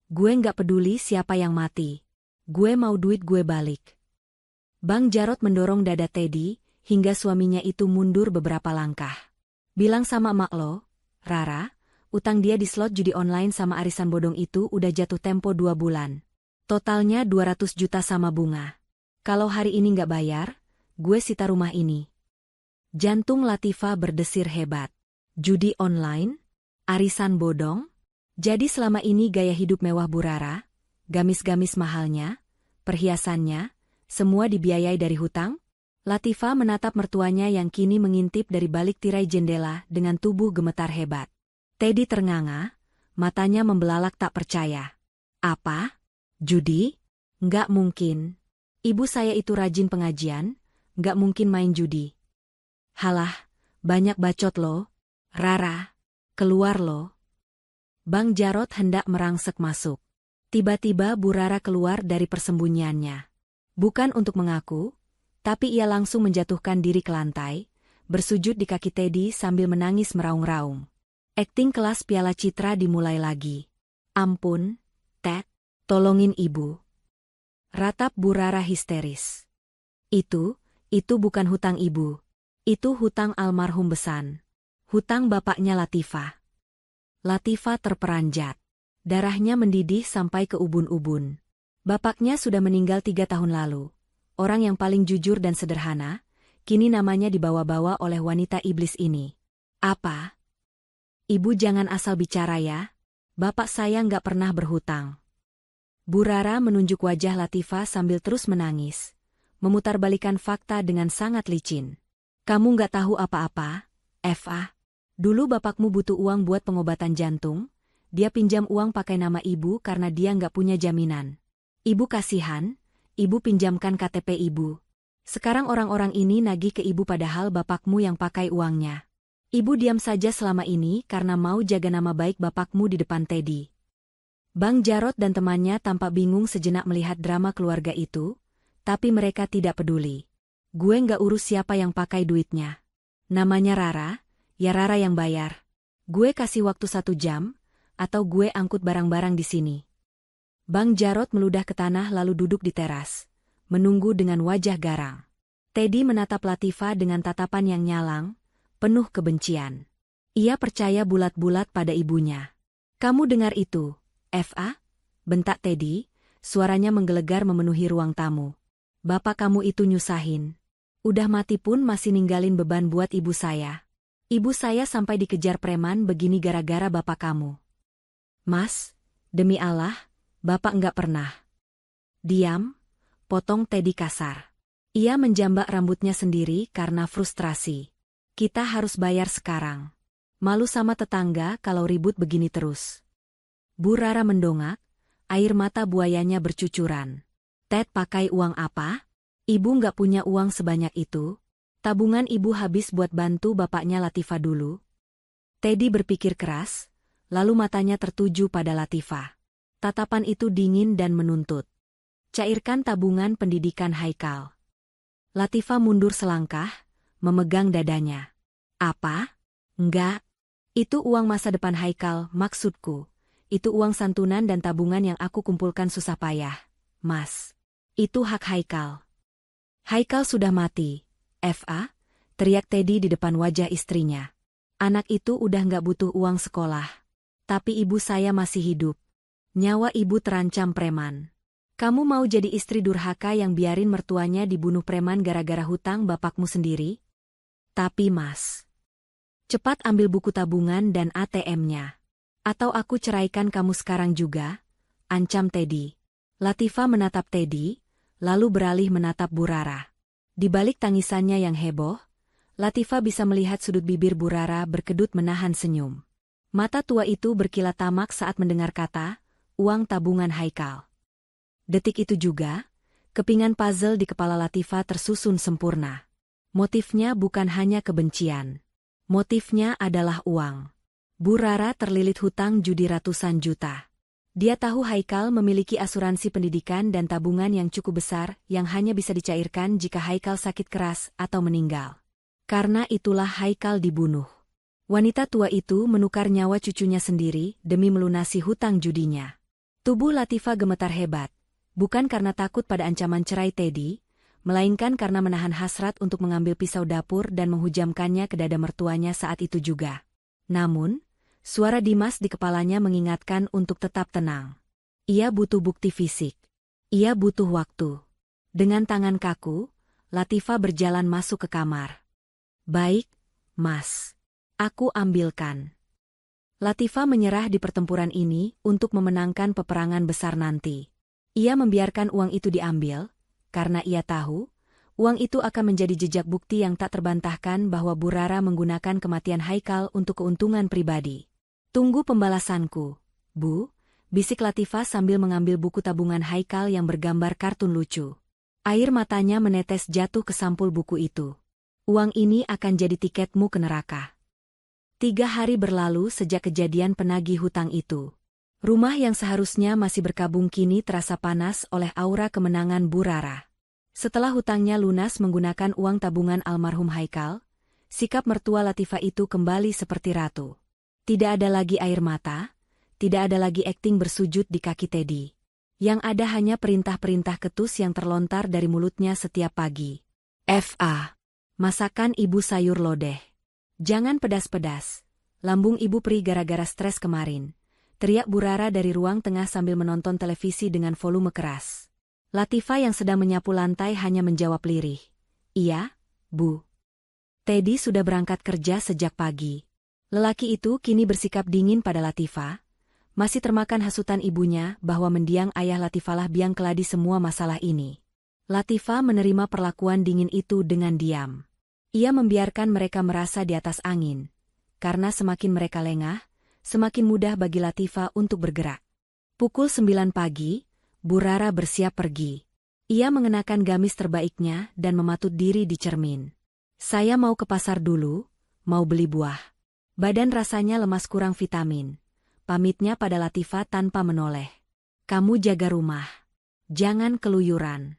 Gue nggak peduli siapa yang mati. Gue mau duit gue balik. Bang Jarot mendorong dada Teddy, hingga suaminya itu mundur beberapa langkah. Bilang sama emak lo, Rara, Utang dia di slot judi online sama arisan bodong itu udah jatuh tempo 2 bulan. Totalnya 200 juta sama bunga. Kalau hari ini nggak bayar, gue sita rumah ini. Jantung Latifah berdesir hebat. Judi online? Arisan bodong? Jadi selama ini gaya hidup mewah Bu Rara, gamis-gamis mahalnya, perhiasannya, semua dibiayai dari hutang? Latifah menatap mertuanya yang kini mengintip dari balik tirai jendela dengan tubuh gemetar hebat. Teddy ternganga, matanya membelalak tak percaya. Apa? Judi? Nggak mungkin. Ibu saya itu rajin pengajian, nggak mungkin main judi. Halah, banyak bacot lo. Rara, keluar lo. Bang Jarot hendak merangsek masuk. Tiba-tiba Bu Rara keluar dari persembunyiannya. Bukan untuk mengaku, tapi ia langsung menjatuhkan diri ke lantai, bersujud di kaki Teddy sambil menangis meraung-raung. Akting kelas Piala Citra dimulai lagi. Ampun, Ted, tolongin ibu. Ratap Bu Rara histeris. Itu bukan hutang ibu. Itu hutang almarhum Besan. Hutang bapaknya Latifah. Latifah terperanjat. Darahnya mendidih sampai ke ubun-ubun. Bapaknya sudah meninggal 3 tahun lalu. Orang yang paling jujur dan sederhana, kini namanya dibawa-bawa oleh wanita iblis ini. Apa? Ibu jangan asal bicara ya. Bapak saya nggak pernah berhutang. Bu Rara menunjuk wajah Latifah sambil terus menangis, memutarbalikan fakta dengan sangat licin. Kamu nggak tahu apa-apa, Eva. Dulu bapakmu butuh uang buat pengobatan jantung, dia pinjam uang pakai nama ibu karena dia nggak punya jaminan. Ibu kasihan, ibu pinjamkan KTP ibu. Sekarang orang-orang ini nagih ke ibu padahal bapakmu yang pakai uangnya. Ibu diam saja selama ini karena mau jaga nama baik bapakmu di depan Teddy. Bang Jarot dan temannya tampak bingung sejenak melihat drama keluarga itu, tapi mereka tidak peduli. Gue nggak urus siapa yang pakai duitnya. Namanya Rara, ya Rara yang bayar. Gue kasih waktu 1 jam, atau gue angkut barang-barang di sini. Bang Jarot meludah ke tanah lalu duduk di teras, menunggu dengan wajah garang. Teddy menatap Latifah dengan tatapan yang nyalang, penuh kebencian. Ia percaya bulat-bulat pada ibunya. Kamu dengar itu, Eva? Bentak Teddy, suaranya menggelegar memenuhi ruang tamu. Bapak kamu itu nyusahin. Udah mati pun masih ninggalin beban buat ibu saya. Ibu saya sampai dikejar preman begini gara-gara bapak kamu. Mas, demi Allah, Bapak nggak pernah. Diam, potong Teddy kasar. Ia menjambak rambutnya sendiri karena frustrasi. Kita harus bayar sekarang. Malu sama tetangga kalau ribut begini terus. Bu Rara mendongak, air mata buayanya bercucuran. Ted pakai uang apa? Ibu nggak punya uang sebanyak itu. Tabungan ibu habis buat bantu bapaknya Latifah dulu. Teddy berpikir keras, lalu matanya tertuju pada Latifah. Tatapan itu dingin dan menuntut. Cairkan tabungan pendidikan Haikal. Latifah mundur selangkah, memegang dadanya. Apa? Enggak. Itu uang masa depan Haikal, maksudku. Itu uang santunan dan tabungan yang aku kumpulkan susah payah, Mas. Itu hak Haikal. Haikal sudah mati, Eva, teriak Teddy di depan wajah istrinya. Anak itu udah nggak butuh uang sekolah. Tapi ibu saya masih hidup. Nyawa ibu terancam preman. Kamu mau jadi istri durhaka yang biarin mertuanya dibunuh preman gara-gara hutang bapakmu sendiri? Tapi Mas, cepat ambil buku tabungan dan ATM-nya. Atau aku ceraikan kamu sekarang juga, ancam Teddy. Latifah menatap Teddy, lalu beralih menatap Bu Rara. Di balik tangisannya yang heboh, Latifah bisa melihat sudut bibir Bu Rara berkedut menahan senyum. Mata tua itu berkilat tamak saat mendengar kata, uang tabungan Haikal. Detik itu juga, kepingan puzzle di kepala Latifah tersusun sempurna. Motifnya bukan hanya kebencian. Motifnya adalah uang. Bu Rara terlilit hutang judi ratusan juta. Dia tahu Haikal memiliki asuransi pendidikan dan tabungan yang cukup besar yang hanya bisa dicairkan jika Haikal sakit keras atau meninggal. Karena itulah Haikal dibunuh. Wanita tua itu menukar nyawa cucunya sendiri demi melunasi hutang judinya. Tubuh Latifah gemetar hebat, bukan karena takut pada ancaman cerai Teddy, melainkan karena menahan hasrat untuk mengambil pisau dapur dan menghujamkannya ke dada mertuanya saat itu juga. Namun, Suara Dimas di kepalanya mengingatkan untuk tetap tenang. Ia butuh bukti fisik. Ia butuh waktu. Dengan tangan kaku, Latifah berjalan masuk ke kamar. Baik, Mas. Aku ambilkan. Latifah menyerah di pertempuran ini untuk memenangkan peperangan besar nanti. Ia membiarkan uang itu diambil, karena ia tahu, uang itu akan menjadi jejak bukti yang tak terbantahkan bahwa Bu Rara menggunakan kematian Haikal untuk keuntungan pribadi. Tunggu pembalasanku, Bu, bisik Latifah sambil mengambil buku tabungan Haikal yang bergambar kartun lucu. Air matanya menetes jatuh ke sampul buku itu. Uang ini akan jadi tiketmu ke neraka. 3 hari berlalu sejak kejadian penagih hutang itu. Rumah yang seharusnya masih berkabung kini terasa panas oleh aura kemenangan Bu Rara. Setelah hutangnya lunas menggunakan uang tabungan almarhum Haikal, sikap mertua Latifah itu kembali seperti ratu. Tidak ada lagi air mata, tidak ada lagi akting bersujud di kaki Teddy. Yang ada hanya perintah-perintah ketus yang terlontar dari mulutnya setiap pagi. F.A. Masakan ibu sayur lodeh. Jangan pedas-pedas. Lambung ibu perih gara-gara stres kemarin. Teriak Bu Rara dari ruang tengah sambil menonton televisi dengan volume keras. Latifah yang sedang menyapu lantai hanya menjawab lirih. Iya, Bu. Teddy sudah berangkat kerja sejak pagi. Lelaki itu kini bersikap dingin pada Latifah, masih termakan hasutan ibunya bahwa mendiang ayah Latifah lah biang keladi semua masalah ini. Latifah menerima perlakuan dingin itu dengan diam. Ia membiarkan mereka merasa di atas angin, karena semakin mereka lengah, semakin mudah bagi Latifah untuk bergerak. Pukul 9 pagi, Bu Rara bersiap pergi. Ia mengenakan gamis terbaiknya dan mematut diri di cermin. Saya mau ke pasar dulu, mau beli buah. Badan rasanya lemas kurang vitamin. Pamitnya pada Latifah tanpa menoleh. Kamu jaga rumah. Jangan keluyuran.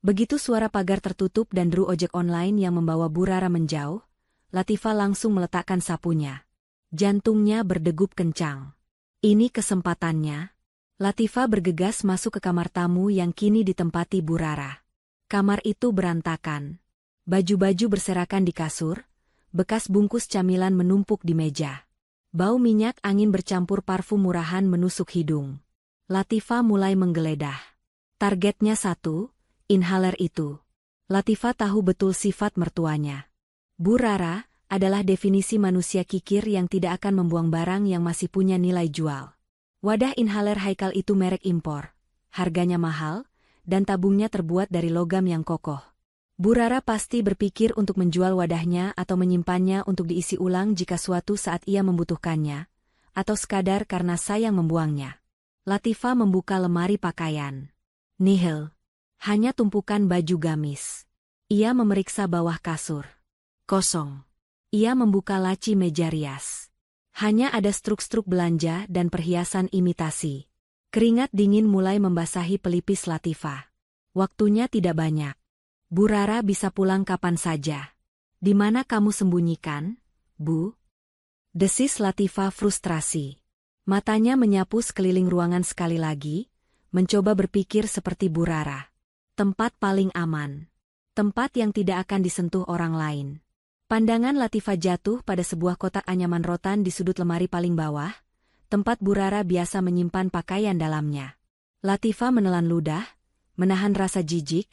Begitu suara pagar tertutup dan deru ojek online yang membawa Bu Rara menjauh, Latifah langsung meletakkan sapunya. Jantungnya berdegup kencang. Ini kesempatannya. Latifah bergegas masuk ke kamar tamu yang kini ditempati Bu Rara. Kamar itu berantakan. Baju-baju berserakan di kasur, bekas bungkus camilan menumpuk di meja. Bau minyak angin bercampur parfum murahan menusuk hidung. Latifah mulai menggeledah. Targetnya satu, inhaler itu. Latifah tahu betul sifat mertuanya. Bu Rara adalah definisi manusia kikir yang tidak akan membuang barang yang masih punya nilai jual. Wadah inhaler Haikal itu merek impor, harganya mahal, dan tabungnya terbuat dari logam yang kokoh. Bu Rara pasti berpikir untuk menjual wadahnya atau menyimpannya untuk diisi ulang jika suatu saat ia membutuhkannya, atau sekadar karena sayang membuangnya. Latifah membuka lemari pakaian. Nihil. Hanya tumpukan baju gamis. Ia memeriksa bawah kasur. Kosong. Ia membuka laci meja rias. Hanya ada struk-struk belanja dan perhiasan imitasi. Keringat dingin mulai membasahi pelipis Latifah. Waktunya tidak banyak. Bu Rara bisa pulang kapan saja. Di mana kamu sembunyikan, Bu? Desis Latifah frustrasi. Matanya menyapu sekeliling ruangan sekali lagi, mencoba berpikir seperti Bu Rara. Tempat paling aman. Tempat yang tidak akan disentuh orang lain. Pandangan Latifah jatuh pada sebuah kotak anyaman rotan di sudut lemari paling bawah, tempat Bu Rara biasa menyimpan pakaian dalamnya. Latifah menelan ludah, menahan rasa jijik,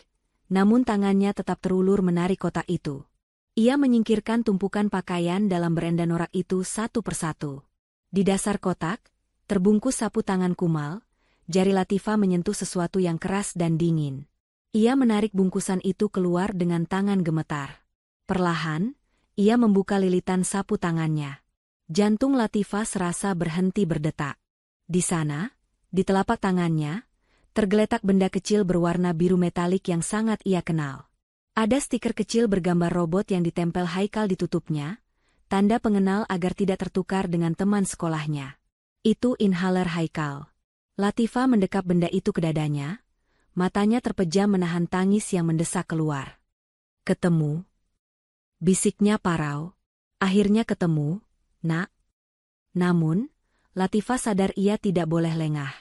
namun tangannya tetap terulur menarik kotak itu. Ia menyingkirkan tumpukan pakaian dalam berenda norak itu satu persatu. Di dasar kotak, terbungkus sapu tangan kumal, jari Latifah menyentuh sesuatu yang keras dan dingin. Ia menarik bungkusan itu keluar dengan tangan gemetar. Perlahan, ia membuka lilitan sapu tangannya. Jantung Latifah serasa berhenti berdetak. Di sana, di telapak tangannya, tergeletak benda kecil berwarna biru metalik yang sangat ia kenal. Ada stiker kecil bergambar robot yang ditempel Haikal di tutupnya, tanda pengenal agar tidak tertukar dengan teman sekolahnya. Itu inhaler Haikal. Latifah mendekap benda itu ke dadanya, matanya terpejam menahan tangis yang mendesak keluar. Ketemu. Bisiknya parau. Akhirnya ketemu, Nak. Namun, Latifah sadar ia tidak boleh lengah.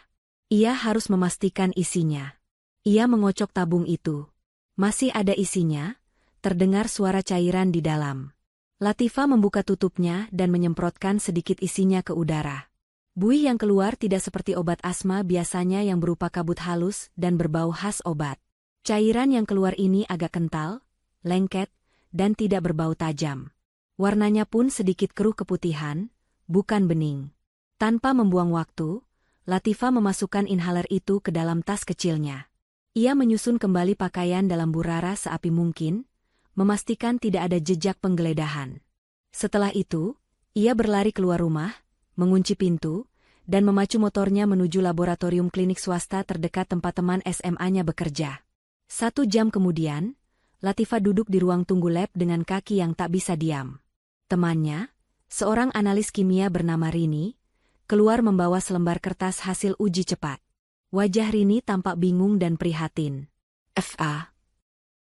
Ia harus memastikan isinya. Ia mengocok tabung itu. Masih ada isinya, terdengar suara cairan di dalam. Latifah membuka tutupnya dan menyemprotkan sedikit isinya ke udara. Buih yang keluar tidak seperti obat asma biasanya yang berupa kabut halus dan berbau khas obat. Cairan yang keluar ini agak kental, lengket, dan tidak berbau tajam. Warnanya pun sedikit keruh keputihan, bukan bening. Tanpa membuang waktu, Latifah memasukkan inhaler itu ke dalam tas kecilnya. Ia menyusun kembali pakaian dalam Burara seapi mungkin, memastikan tidak ada jejak penggeledahan. Setelah itu, ia berlari keluar rumah, mengunci pintu, dan memacu motornya menuju laboratorium klinik swasta terdekat tempat teman SMA-nya bekerja. 1 jam kemudian, Latifah duduk di ruang tunggu lab dengan kaki yang tak bisa diam. Temannya, seorang analis kimia bernama Rini, keluar membawa selembar kertas hasil uji cepat. Wajah Rini tampak bingung dan prihatin. "FA."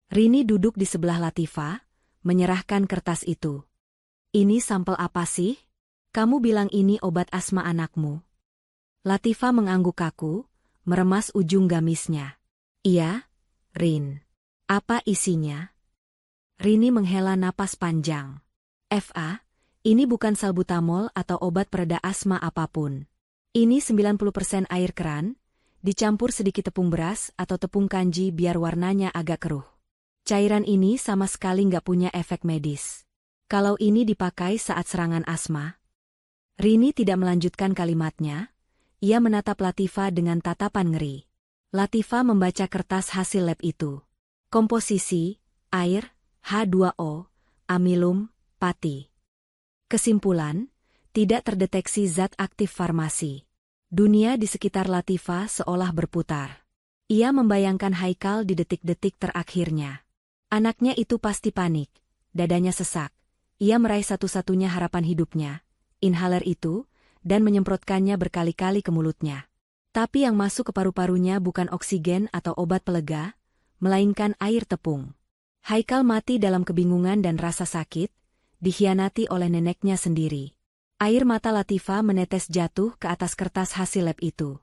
Rini duduk di sebelah Latifah, menyerahkan kertas itu. "Ini sampel apa sih? Kamu bilang ini obat asma anakmu." Latifah mengangguk kaku, meremas ujung gamisnya. "Iya, Rin. Apa isinya?" Rini menghela napas panjang. "FA, ini bukan salbutamol atau obat pereda asma apapun. Ini 90% air keran, dicampur sedikit tepung beras atau tepung kanji biar warnanya agak keruh. Cairan ini sama sekali nggak punya efek medis. Kalau ini dipakai saat serangan asma..." Rini tidak melanjutkan kalimatnya, ia menatap Latifah dengan tatapan ngeri. Latifah membaca kertas hasil lab itu. Komposisi, air, H2O, amilum, pati. Kesimpulan, tidak terdeteksi zat aktif farmasi. Dunia di sekitar Latifah seolah berputar. Ia membayangkan Haikal di detik-detik terakhirnya. Anaknya itu pasti panik, dadanya sesak. Ia meraih satu-satunya harapan hidupnya, inhaler itu, dan menyemprotkannya berkali-kali ke mulutnya. Tapi yang masuk ke paru-parunya bukan oksigen atau obat pelega, melainkan air tepung. Haikal mati dalam kebingungan dan rasa sakit, dikhianati oleh neneknya sendiri. Air mata Latifah menetes jatuh ke atas kertas hasil lab itu.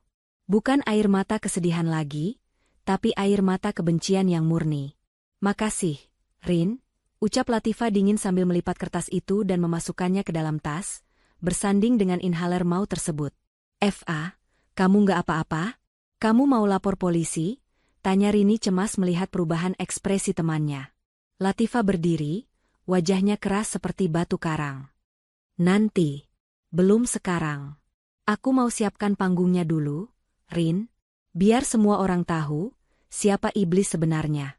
Bukan air mata kesedihan lagi, tapi air mata kebencian yang murni. "Makasih, Rin," ucap Latifah dingin sambil melipat kertas itu dan memasukkannya ke dalam tas, bersanding dengan inhaler mau tersebut. "FA, kamu nggak apa-apa? Kamu mau lapor polisi?" tanya Rini cemas melihat perubahan ekspresi temannya. Latifah berdiri, wajahnya keras seperti batu karang. "Nanti. Belum sekarang. Aku mau siapkan panggungnya dulu, Rin. Biar semua orang tahu, siapa iblis sebenarnya."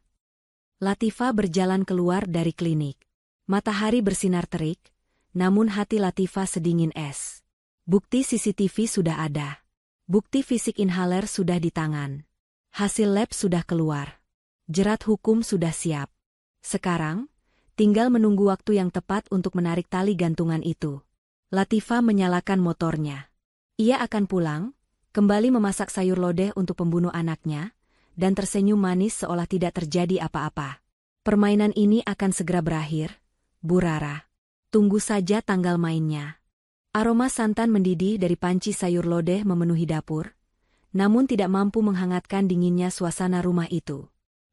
Latifah berjalan keluar dari klinik. Matahari bersinar terik, namun hati Latifah sedingin es. Bukti CCTV sudah ada. Bukti fisik inhaler sudah di tangan. Hasil lab sudah keluar. Jerat hukum sudah siap. Sekarang, tinggal menunggu waktu yang tepat untuk menarik tali gantungan itu. Latifah menyalakan motornya. Ia akan pulang, kembali memasak sayur lodeh untuk pembunuh anaknya, dan tersenyum manis seolah tidak terjadi apa-apa. Permainan ini akan segera berakhir, Burara. Tunggu saja tanggal mainnya. Aroma santan mendidih dari panci sayur lodeh memenuhi dapur, namun tidak mampu menghangatkan dinginnya suasana rumah itu.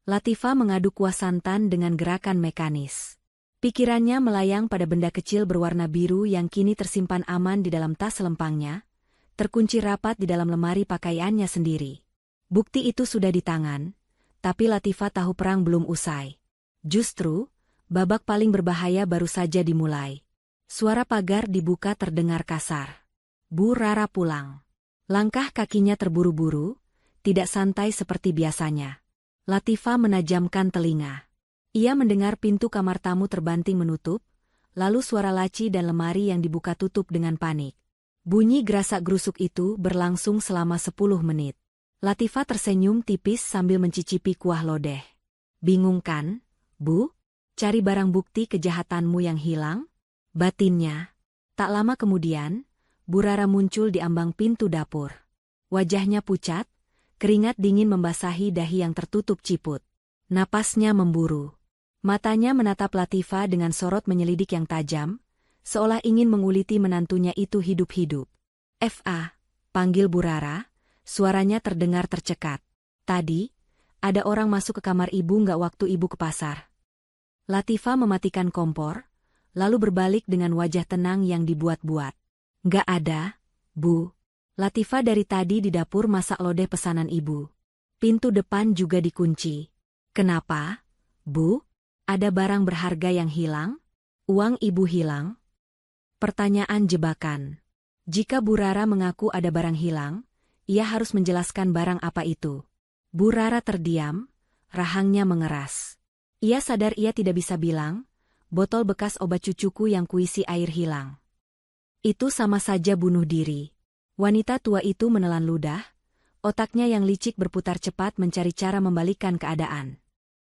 Latifah mengaduk kuah santan dengan gerakan mekanis. Pikirannya melayang pada benda kecil berwarna biru yang kini tersimpan aman di dalam tas selempangnya, terkunci rapat di dalam lemari pakaiannya sendiri. Bukti itu sudah di tangan, tapi Latifah tahu perang belum usai. Justru, babak paling berbahaya baru saja dimulai. Suara pagar dibuka terdengar kasar. Bu Rara pulang. Langkah kakinya terburu-buru, tidak santai seperti biasanya. Latifah menajamkan telinga. Ia mendengar pintu kamar tamu terbanting menutup, lalu suara laci dan lemari yang dibuka tutup dengan panik. Bunyi gerasak-gerusuk itu berlangsung selama 10 menit. Latifah tersenyum tipis sambil mencicipi kuah lodeh. "Bingung kan, Bu? Cari barang bukti kejahatanmu yang hilang?" batinnya. Tak lama kemudian, Bu Rara muncul di ambang pintu dapur. Wajahnya pucat, keringat dingin membasahi dahi yang tertutup ciput. Napasnya memburu. Matanya menatap Latifah dengan sorot menyelidik yang tajam, seolah ingin menguliti menantunya itu hidup-hidup. "FA, panggil Bu Rara," suaranya terdengar tercekat. "Tadi, ada orang masuk ke kamar ibu nggak waktu ibu ke pasar?" Latifah mematikan kompor, lalu berbalik dengan wajah tenang yang dibuat-buat. Nggak ada, Bu. Latifah dari tadi di dapur masak lodeh pesanan ibu. Pintu depan juga dikunci. Kenapa, Bu? Ada barang berharga yang hilang? Uang ibu hilang? Pertanyaan jebakan. Jika Bu Rara mengaku ada barang hilang, ia harus menjelaskan barang apa itu. Bu Rara terdiam, rahangnya mengeras. Ia sadar ia tidak bisa bilang, botol bekas obat cucuku yang kuisi air hilang. Itu sama saja bunuh diri. Wanita tua itu menelan ludah, otaknya yang licik berputar cepat mencari cara membalikkan keadaan.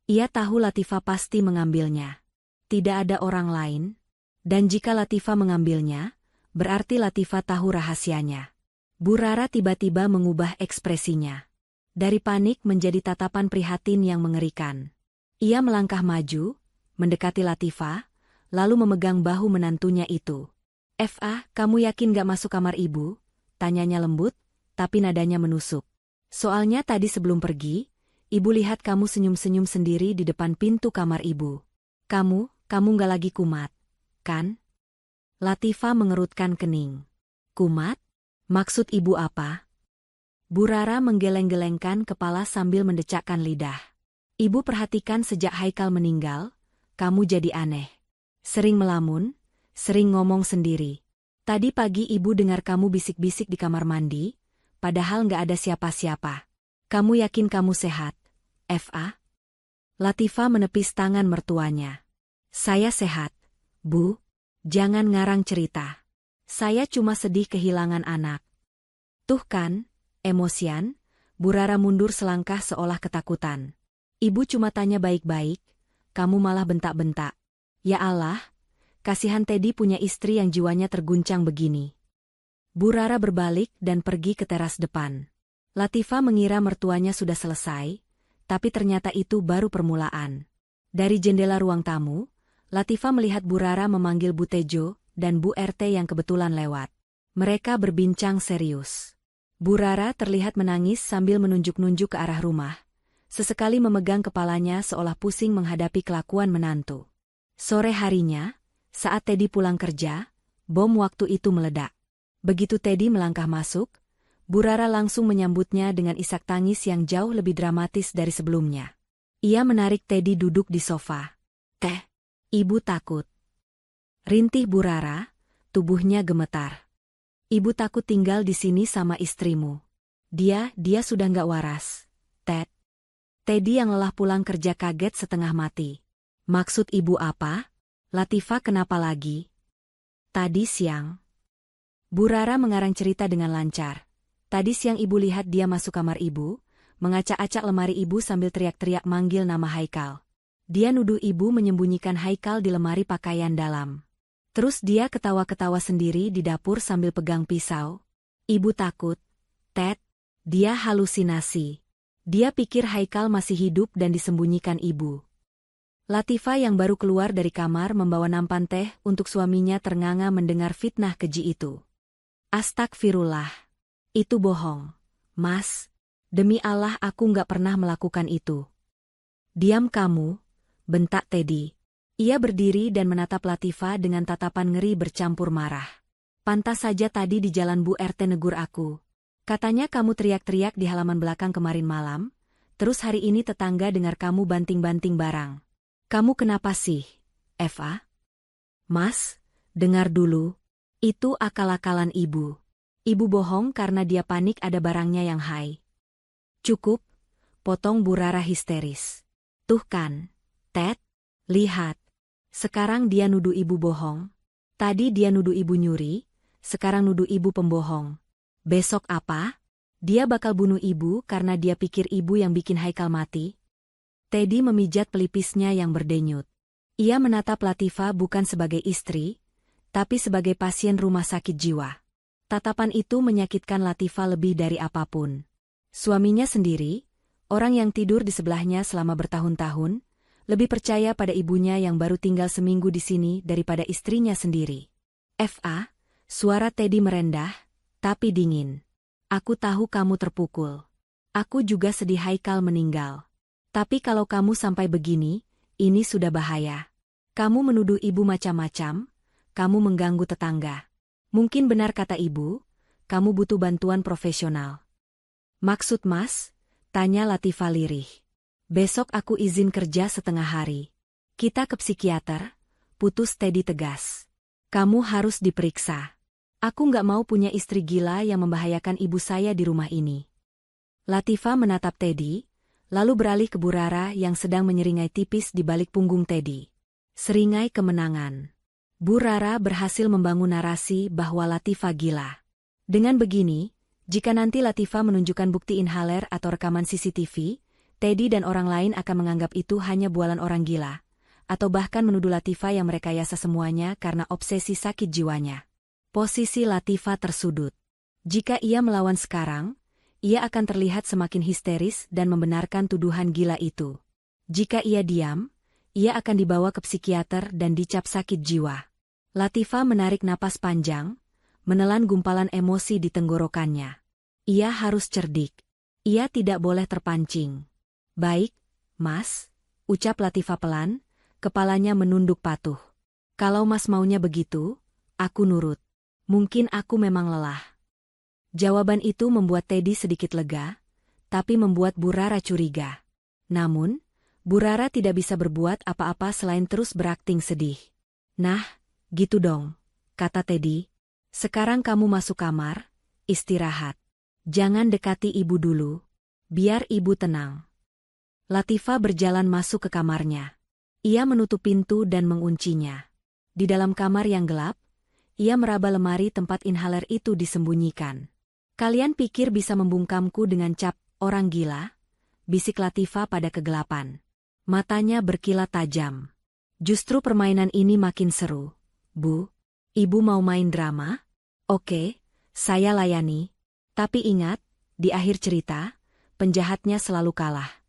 Ia tahu Latifah pasti mengambilnya. Tidak ada orang lain. Dan jika Latifah mengambilnya, berarti Latifah tahu rahasianya. Bu Rara tiba-tiba mengubah ekspresinya. Dari panik menjadi tatapan prihatin yang mengerikan. Ia melangkah maju, mendekati Latifah, lalu memegang bahu menantunya itu. "Fa, kamu yakin gak masuk kamar ibu?" Tanyanya lembut, tapi nadanya menusuk. "Soalnya tadi sebelum pergi, ibu lihat kamu senyum-senyum sendiri di depan pintu kamar ibu. Kamu gak lagi kumat, kan?" Latifah mengerutkan kening. "Kumat? Maksud ibu apa?" Bu Rara menggeleng-gelengkan kepala sambil mendecakkan lidah. "Ibu perhatikan sejak Haikal meninggal, kamu jadi aneh. Sering melamun, sering ngomong sendiri. Tadi pagi ibu dengar kamu bisik-bisik di kamar mandi, padahal nggak ada siapa-siapa. Kamu yakin kamu sehat, Fa?" Latifah menepis tangan mertuanya. "Saya sehat, Bu. Jangan ngarang cerita. Saya cuma sedih kehilangan anak." "Tuh kan, emosian." Bu Rara mundur selangkah seolah ketakutan. "Ibu cuma tanya baik-baik, kamu malah bentak-bentak. Ya Allah, kasihan Teddy punya istri yang jiwanya terguncang begini." Bu Rara berbalik dan pergi ke teras depan. Latifah mengira mertuanya sudah selesai, tapi ternyata itu baru permulaan. Dari jendela ruang tamu, Latifah melihat Bu Rara memanggil Bu Tejo dan Bu RT yang kebetulan lewat. Mereka berbincang serius. Bu Rara terlihat menangis sambil menunjuk-nunjuk ke arah rumah, sesekali memegang kepalanya seolah pusing menghadapi kelakuan menantu. Sore harinya, saat Teddy pulang kerja, bom waktu itu meledak. Begitu Teddy melangkah masuk, Bu Rara langsung menyambutnya dengan isak tangis yang jauh lebih dramatis dari sebelumnya. Ia menarik Teddy duduk di sofa. "Teh, ibu takut." Rintih Bu Rara, tubuhnya gemetar. "Ibu takut tinggal di sini sama istrimu. Dia sudah nggak waras, Ted." Teddy yang lelah pulang kerja kaget setengah mati. "Maksud ibu apa? Latifah kenapa lagi?" "Tadi siang." Bu Rara mengarang cerita dengan lancar. "Tadi siang ibu lihat dia masuk kamar ibu, mengacak-acak lemari ibu sambil teriak-teriak manggil nama Haikal. Dia nuduh ibu menyembunyikan Haikal di lemari pakaian dalam. Terus dia ketawa-ketawa sendiri di dapur sambil pegang pisau. Ibu takut, Ted. Dia halusinasi. Dia pikir Haikal masih hidup dan disembunyikan ibu." Latifah yang baru keluar dari kamar membawa nampan teh untuk suaminya ternganga mendengar fitnah keji itu. "Astagfirullah. Itu bohong, Mas. Demi Allah aku nggak pernah melakukan itu." "Diam kamu," bentak Teddy. Ia berdiri dan menatap Latifah dengan tatapan ngeri bercampur marah. "Pantas saja tadi di jalan Bu RT negur aku. Katanya kamu teriak-teriak di halaman belakang kemarin malam, terus hari ini tetangga dengar kamu banting-banting barang. Kamu kenapa sih, Eva?" "Mas, dengar dulu. Itu akal-akalan ibu. Ibu bohong karena dia panik ada barangnya yang high." "Cukup," potong Bu Rara histeris. "Tuh kan, Ted, lihat. Sekarang dia nuduh ibu bohong. Tadi dia nuduh ibu nyuri, sekarang nuduh ibu pembohong. Besok apa? Dia bakal bunuh ibu karena dia pikir ibu yang bikin Haikal mati." Teddy memijat pelipisnya yang berdenyut. Ia menatap Latifah bukan sebagai istri, tapi sebagai pasien rumah sakit jiwa. Tatapan itu menyakitkan Latifah lebih dari apapun. Suaminya sendiri, orang yang tidur di sebelahnya selama bertahun-tahun, lebih percaya pada ibunya yang baru tinggal seminggu di sini daripada istrinya sendiri. "Fa," suara Teddy merendah, tapi dingin. "Aku tahu kamu terpukul. Aku juga sedih Haikal meninggal. Tapi kalau kamu sampai begini, ini sudah bahaya. Kamu menuduh ibu macam-macam, kamu mengganggu tetangga. Mungkin benar kata ibu, kamu butuh bantuan profesional. Maksud Mas? Tanya Latifah lirih. Besok aku izin kerja setengah hari. Kita ke psikiater, putus Teddy tegas. Kamu harus diperiksa. Aku nggak mau punya istri gila yang membahayakan ibu saya di rumah ini. Latifah menatap Teddy, lalu beralih ke Bu Rara yang sedang menyeringai tipis di balik punggung Teddy. Seringai kemenangan. Bu Rara berhasil membangun narasi bahwa Latifah gila. Dengan begini, jika nanti Latifah menunjukkan bukti inhaler atau rekaman CCTV, Teddy dan orang lain akan menganggap itu hanya bualan orang gila, atau bahkan menuduh Latifah yang merekayasa semuanya karena obsesi sakit jiwanya. Posisi Latifah tersudut. Jika ia melawan sekarang, ia akan terlihat semakin histeris dan membenarkan tuduhan gila itu. Jika ia diam, ia akan dibawa ke psikiater dan dicap sakit jiwa. Latifah menarik napas panjang, menelan gumpalan emosi di tenggorokannya. Ia harus cerdik. Ia tidak boleh terpancing. Baik, Mas, ucap Latifah pelan, kepalanya menunduk patuh. Kalau Mas maunya begitu, aku nurut. Mungkin aku memang lelah. Jawaban itu membuat Teddy sedikit lega, tapi membuat Bu Rara curiga. Namun, Bu Rara tidak bisa berbuat apa-apa selain terus berakting sedih. Nah, gitu dong, kata Teddy. Sekarang kamu masuk kamar, istirahat. Jangan dekati ibu dulu, biar ibu tenang. Latifah berjalan masuk ke kamarnya. Ia menutup pintu dan menguncinya. Di dalam kamar yang gelap, ia meraba lemari tempat inhaler itu disembunyikan. Kalian pikir bisa membungkamku dengan cap orang gila? Bisik Latifah pada kegelapan. Matanya berkilat tajam. Justru permainan ini makin seru. Bu, ibu mau main drama? Oke, saya layani. Tapi ingat, di akhir cerita, penjahatnya selalu kalah.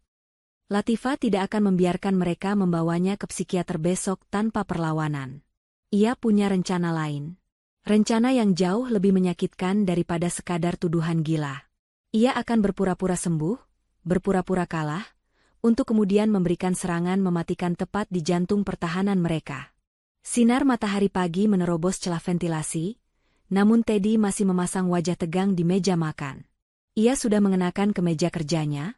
Latifah tidak akan membiarkan mereka membawanya ke psikiater besok tanpa perlawanan. Ia punya rencana lain. Rencana yang jauh lebih menyakitkan daripada sekadar tuduhan gila. Ia akan berpura-pura sembuh, berpura-pura kalah, untuk kemudian memberikan serangan mematikan tepat di jantung pertahanan mereka. Sinar matahari pagi menerobos celah ventilasi, namun Teddy masih memasang wajah tegang di meja makan. Ia sudah mengenakan kemeja kerjanya,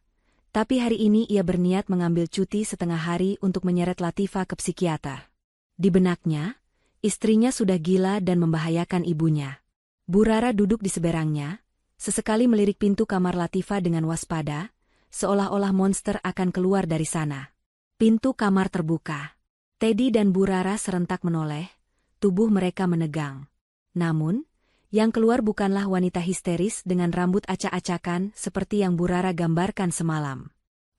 tapi hari ini ia berniat mengambil cuti setengah hari untuk menyeret Latifah ke psikiater. Di benaknya, istrinya sudah gila dan membahayakan ibunya. Bu Rara duduk di seberangnya, sesekali melirik pintu kamar Latifah dengan waspada, seolah-olah monster akan keluar dari sana. Pintu kamar terbuka. Teddy dan Bu Rara serentak menoleh, tubuh mereka menegang. Namun, yang keluar bukanlah wanita histeris dengan rambut acak-acakan seperti yang Bu Rara gambarkan semalam.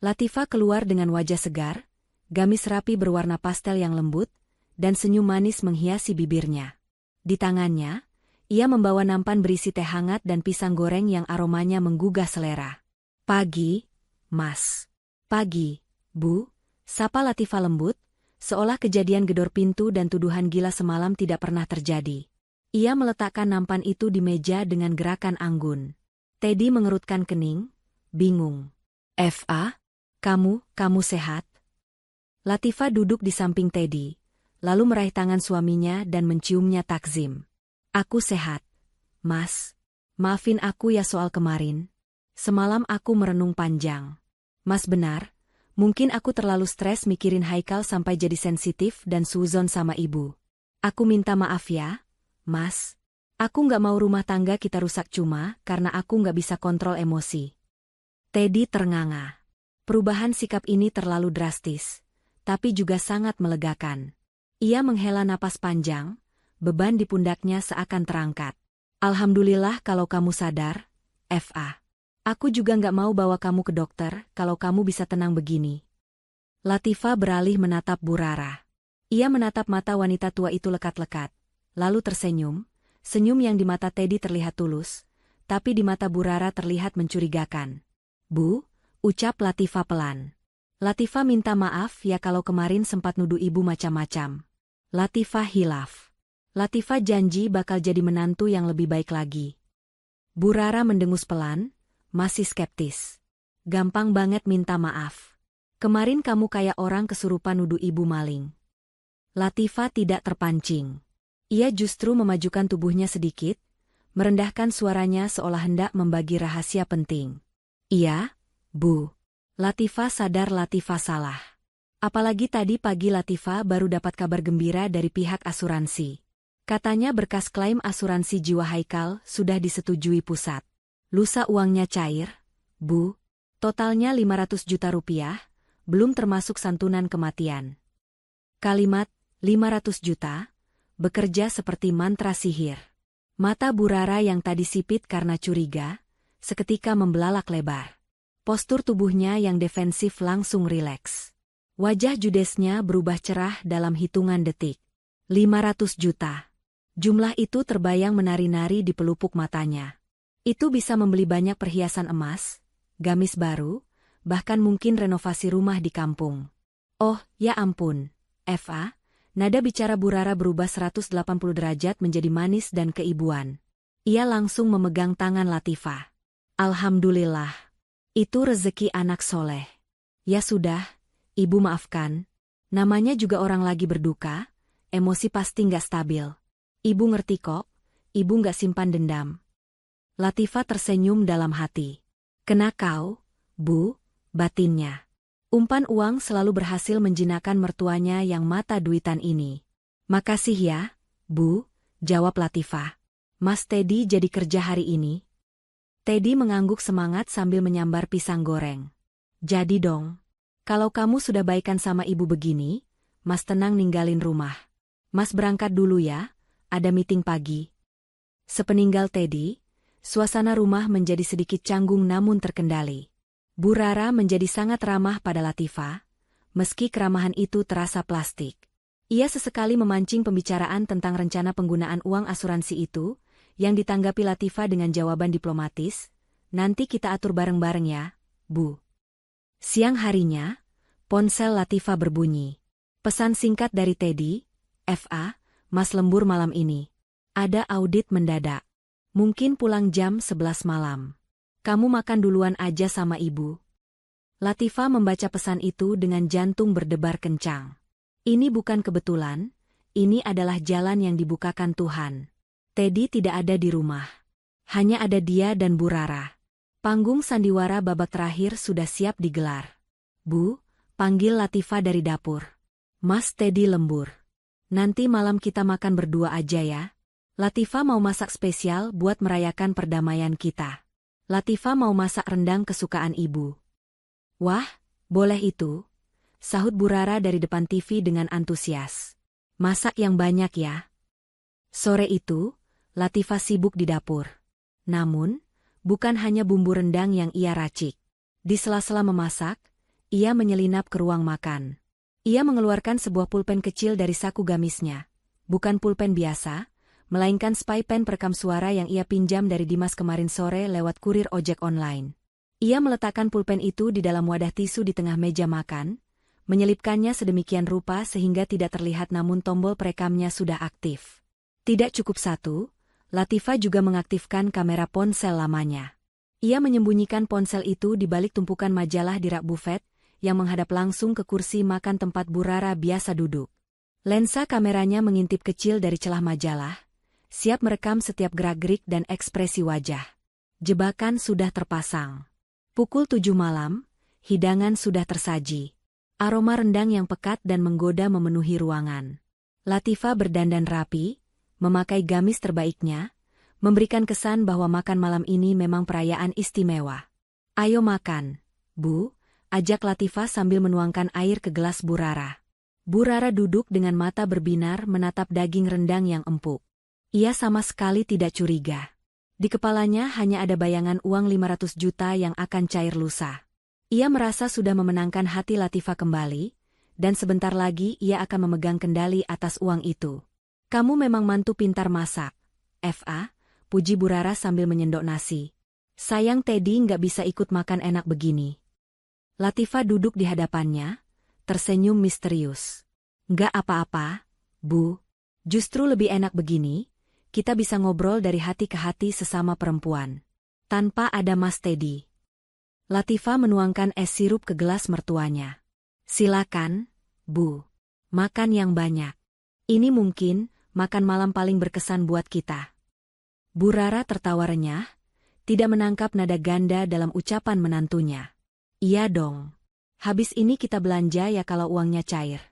Latifah keluar dengan wajah segar, gamis rapi berwarna pastel yang lembut, dan senyum manis menghiasi bibirnya. Di tangannya, ia membawa nampan berisi teh hangat dan pisang goreng yang aromanya menggugah selera. Pagi, Mas. Pagi, Bu, sapa Latifah lembut, seolah kejadian gedor pintu dan tuduhan gila semalam tidak pernah terjadi. Ia meletakkan nampan itu di meja dengan gerakan anggun. Teddy mengerutkan kening, bingung. "Fa, kamu sehat?" Latifah duduk di samping Teddy, lalu meraih tangan suaminya dan menciumnya takzim. "Aku sehat, Mas. Maafin aku ya soal kemarin. Semalam aku merenung panjang. Mas benar, mungkin aku terlalu stres mikirin Haikal sampai jadi sensitif dan suzon sama ibu. Aku minta maaf ya, Mas. Aku nggak mau rumah tangga kita rusak cuma karena aku nggak bisa kontrol emosi." Teddy ternganga. Perubahan sikap ini terlalu drastis, tapi juga sangat melegakan. Ia menghela napas panjang, beban di pundaknya seakan terangkat. "Alhamdulillah kalau kamu sadar, Fa. Aku juga nggak mau bawa kamu ke dokter kalau kamu bisa tenang begini." Latifah beralih menatap Bu Rara. Ia menatap mata wanita tua itu lekat-lekat, lalu tersenyum, senyum yang di mata Teddy terlihat tulus, tapi di mata Bu Rara terlihat mencurigakan. "Bu," ucap Latifah pelan. "Latifah minta maaf ya kalau kemarin sempat nuduh ibu macam-macam." Latifah hilaf. Latifah janji bakal jadi menantu yang lebih baik lagi. Bu Rara mendengus pelan, masih skeptis. "Gampang banget minta maaf. Kemarin kamu kayak orang kesurupan nuduh ibu maling." Latifah tidak terpancing. Ia justru memajukan tubuhnya sedikit, merendahkan suaranya seolah hendak membagi rahasia penting. Iya, Bu. Latifah sadar Latifah salah. Apalagi tadi pagi Latifah baru dapat kabar gembira dari pihak asuransi. Katanya berkas klaim asuransi jiwa Haikal sudah disetujui pusat. Lusa uangnya cair, Bu. Totalnya 500 juta rupiah, belum termasuk santunan kematian. Kalimat 500 juta bekerja seperti mantra sihir. Mata Bu Rara yang tadi sipit karena curiga, seketika membelalak lebar. Postur tubuhnya yang defensif langsung rileks. Wajah judesnya berubah cerah dalam hitungan detik. 500 juta. Jumlah itu terbayang menari-nari di pelupuk matanya. Itu bisa membeli banyak perhiasan emas, gamis baru, bahkan mungkin renovasi rumah di kampung. Oh, ya ampun, Eva. Nada bicara Bu Rara berubah 180 derajat menjadi manis dan keibuan. Ia langsung memegang tangan Latifah. Alhamdulillah. Itu rezeki anak soleh. Ya sudah, Ibu maafkan. Namanya juga orang lagi berduka, emosi pasti nggak stabil. Ibu ngerti kok, Ibu nggak simpan dendam. Latifah tersenyum dalam hati. Kena kau, Bu, batinnya. Umpan uang selalu berhasil menjinakkan mertuanya yang mata duitan ini. Makasih ya, Bu, jawab Latifah. Mas Teddy jadi kerja hari ini? Teddy mengangguk semangat sambil menyambar pisang goreng. Jadi dong. Kalau kamu sudah baikan sama ibu begini, Mas tenang ninggalin rumah. Mas berangkat dulu ya, ada meeting pagi. Sepeninggal Teddy, suasana rumah menjadi sedikit canggung namun terkendali. Bu Rara menjadi sangat ramah pada Latifah, meski keramahan itu terasa plastik. Ia sesekali memancing pembicaraan tentang rencana penggunaan uang asuransi itu, yang ditanggapi Latifah dengan jawaban diplomatis, nanti kita atur bareng-bareng ya, Bu. Siang harinya, ponsel Latifah berbunyi. Pesan singkat dari Teddy, FA, Mas lembur malam ini. Ada audit mendadak. Mungkin pulang jam 11 malam. Kamu makan duluan aja sama ibu. Latifah membaca pesan itu dengan jantung berdebar kencang. Ini bukan kebetulan, ini adalah jalan yang dibukakan Tuhan. Teddy tidak ada di rumah. Hanya ada dia dan Bu Rara. Panggung sandiwara babak terakhir sudah siap digelar. Bu, panggil Latifah dari dapur. Mas Teddy lembur. Nanti malam kita makan berdua aja ya. Latifah mau masak spesial buat merayakan perdamaian kita. Latifah mau masak rendang kesukaan ibu. Wah, boleh itu. Sahut Bu Rara dari depan TV dengan antusias. Masak yang banyak ya. Sore itu, Latifah sibuk di dapur. Namun, bukan hanya bumbu rendang yang ia racik. Di sela-sela memasak, ia menyelinap ke ruang makan. Ia mengeluarkan sebuah pulpen kecil dari saku gamisnya. Bukan pulpen biasa, melainkan spy pen perekam suara yang ia pinjam dari Dimas kemarin sore lewat kurir ojek online. Ia meletakkan pulpen itu di dalam wadah tisu di tengah meja makan, menyelipkannya sedemikian rupa sehingga tidak terlihat namun tombol perekamnya sudah aktif. Tidak cukup satu, Latifah juga mengaktifkan kamera ponsel lamanya. Ia menyembunyikan ponsel itu di balik tumpukan majalah di rak bufet, yang menghadap langsung ke kursi makan tempat Bu Rara biasa duduk. Lensa kameranya mengintip kecil dari celah majalah, siap merekam setiap gerak-gerik dan ekspresi wajah. Jebakan sudah terpasang. Pukul 7 malam, hidangan sudah tersaji. Aroma rendang yang pekat dan menggoda memenuhi ruangan. Latifah berdandan rapi, memakai gamis terbaiknya, memberikan kesan bahwa makan malam ini memang perayaan istimewa. Ayo makan, Bu, ajak Latifah sambil menuangkan air ke gelas Bu Rara. Bu Rara duduk dengan mata berbinar menatap daging rendang yang empuk. Ia sama sekali tidak curiga. Di kepalanya hanya ada bayangan uang 500 juta yang akan cair lusa. Ia merasa sudah memenangkan hati Latifah kembali, dan sebentar lagi ia akan memegang kendali atas uang itu. Kamu memang mantu pintar masak, FA, puji Bu Rara sambil menyendok nasi. Sayang Teddy nggak bisa ikut makan enak begini. Latifah duduk di hadapannya, tersenyum misterius. Nggak apa-apa, Bu. Justru lebih enak begini. Kita bisa ngobrol dari hati ke hati sesama perempuan. Tanpa ada Mas Teddy. Latifah menuangkan es sirup ke gelas mertuanya. Silakan, Bu. Makan yang banyak. Ini mungkin makan malam paling berkesan buat kita. Bu Rara tertawa renyah, tidak menangkap nada ganda dalam ucapan menantunya. Iya dong. Habis ini kita belanja ya kalau uangnya cair.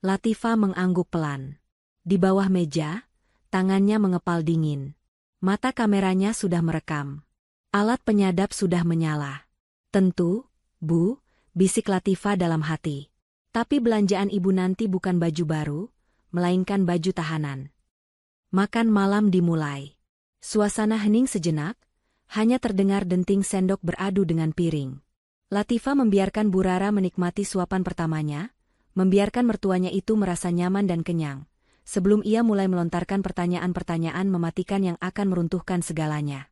Latifah mengangguk pelan. Di bawah meja, tangannya mengepal dingin. Mata kameranya sudah merekam. Alat penyadap sudah menyala. Tentu, Bu, bisik Latifah dalam hati. Tapi belanjaan ibu nanti bukan baju baru, melainkan baju tahanan. Makan malam dimulai. Suasana hening sejenak, hanya terdengar denting sendok beradu dengan piring. Latifah membiarkan Bu Rara menikmati suapan pertamanya, membiarkan mertuanya itu merasa nyaman dan kenyang, sebelum ia mulai melontarkan pertanyaan-pertanyaan mematikan yang akan meruntuhkan segalanya.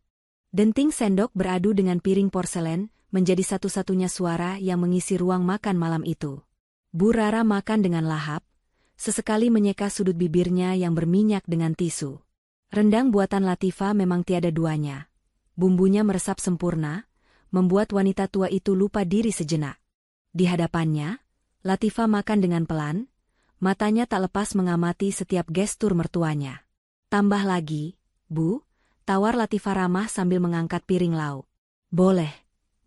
Denting sendok beradu dengan piring porselen menjadi satu-satunya suara yang mengisi ruang makan malam itu. Bu Rara makan dengan lahap, sesekali menyeka sudut bibirnya yang berminyak dengan tisu. Rendang buatan Latifah memang tiada duanya. Bumbunya meresap sempurna, membuat wanita tua itu lupa diri sejenak. Di hadapannya, Latifah makan dengan pelan, matanya tak lepas mengamati setiap gestur mertuanya. Tambah lagi, Bu, tawar Latifah ramah sambil mengangkat piring lauk. Boleh,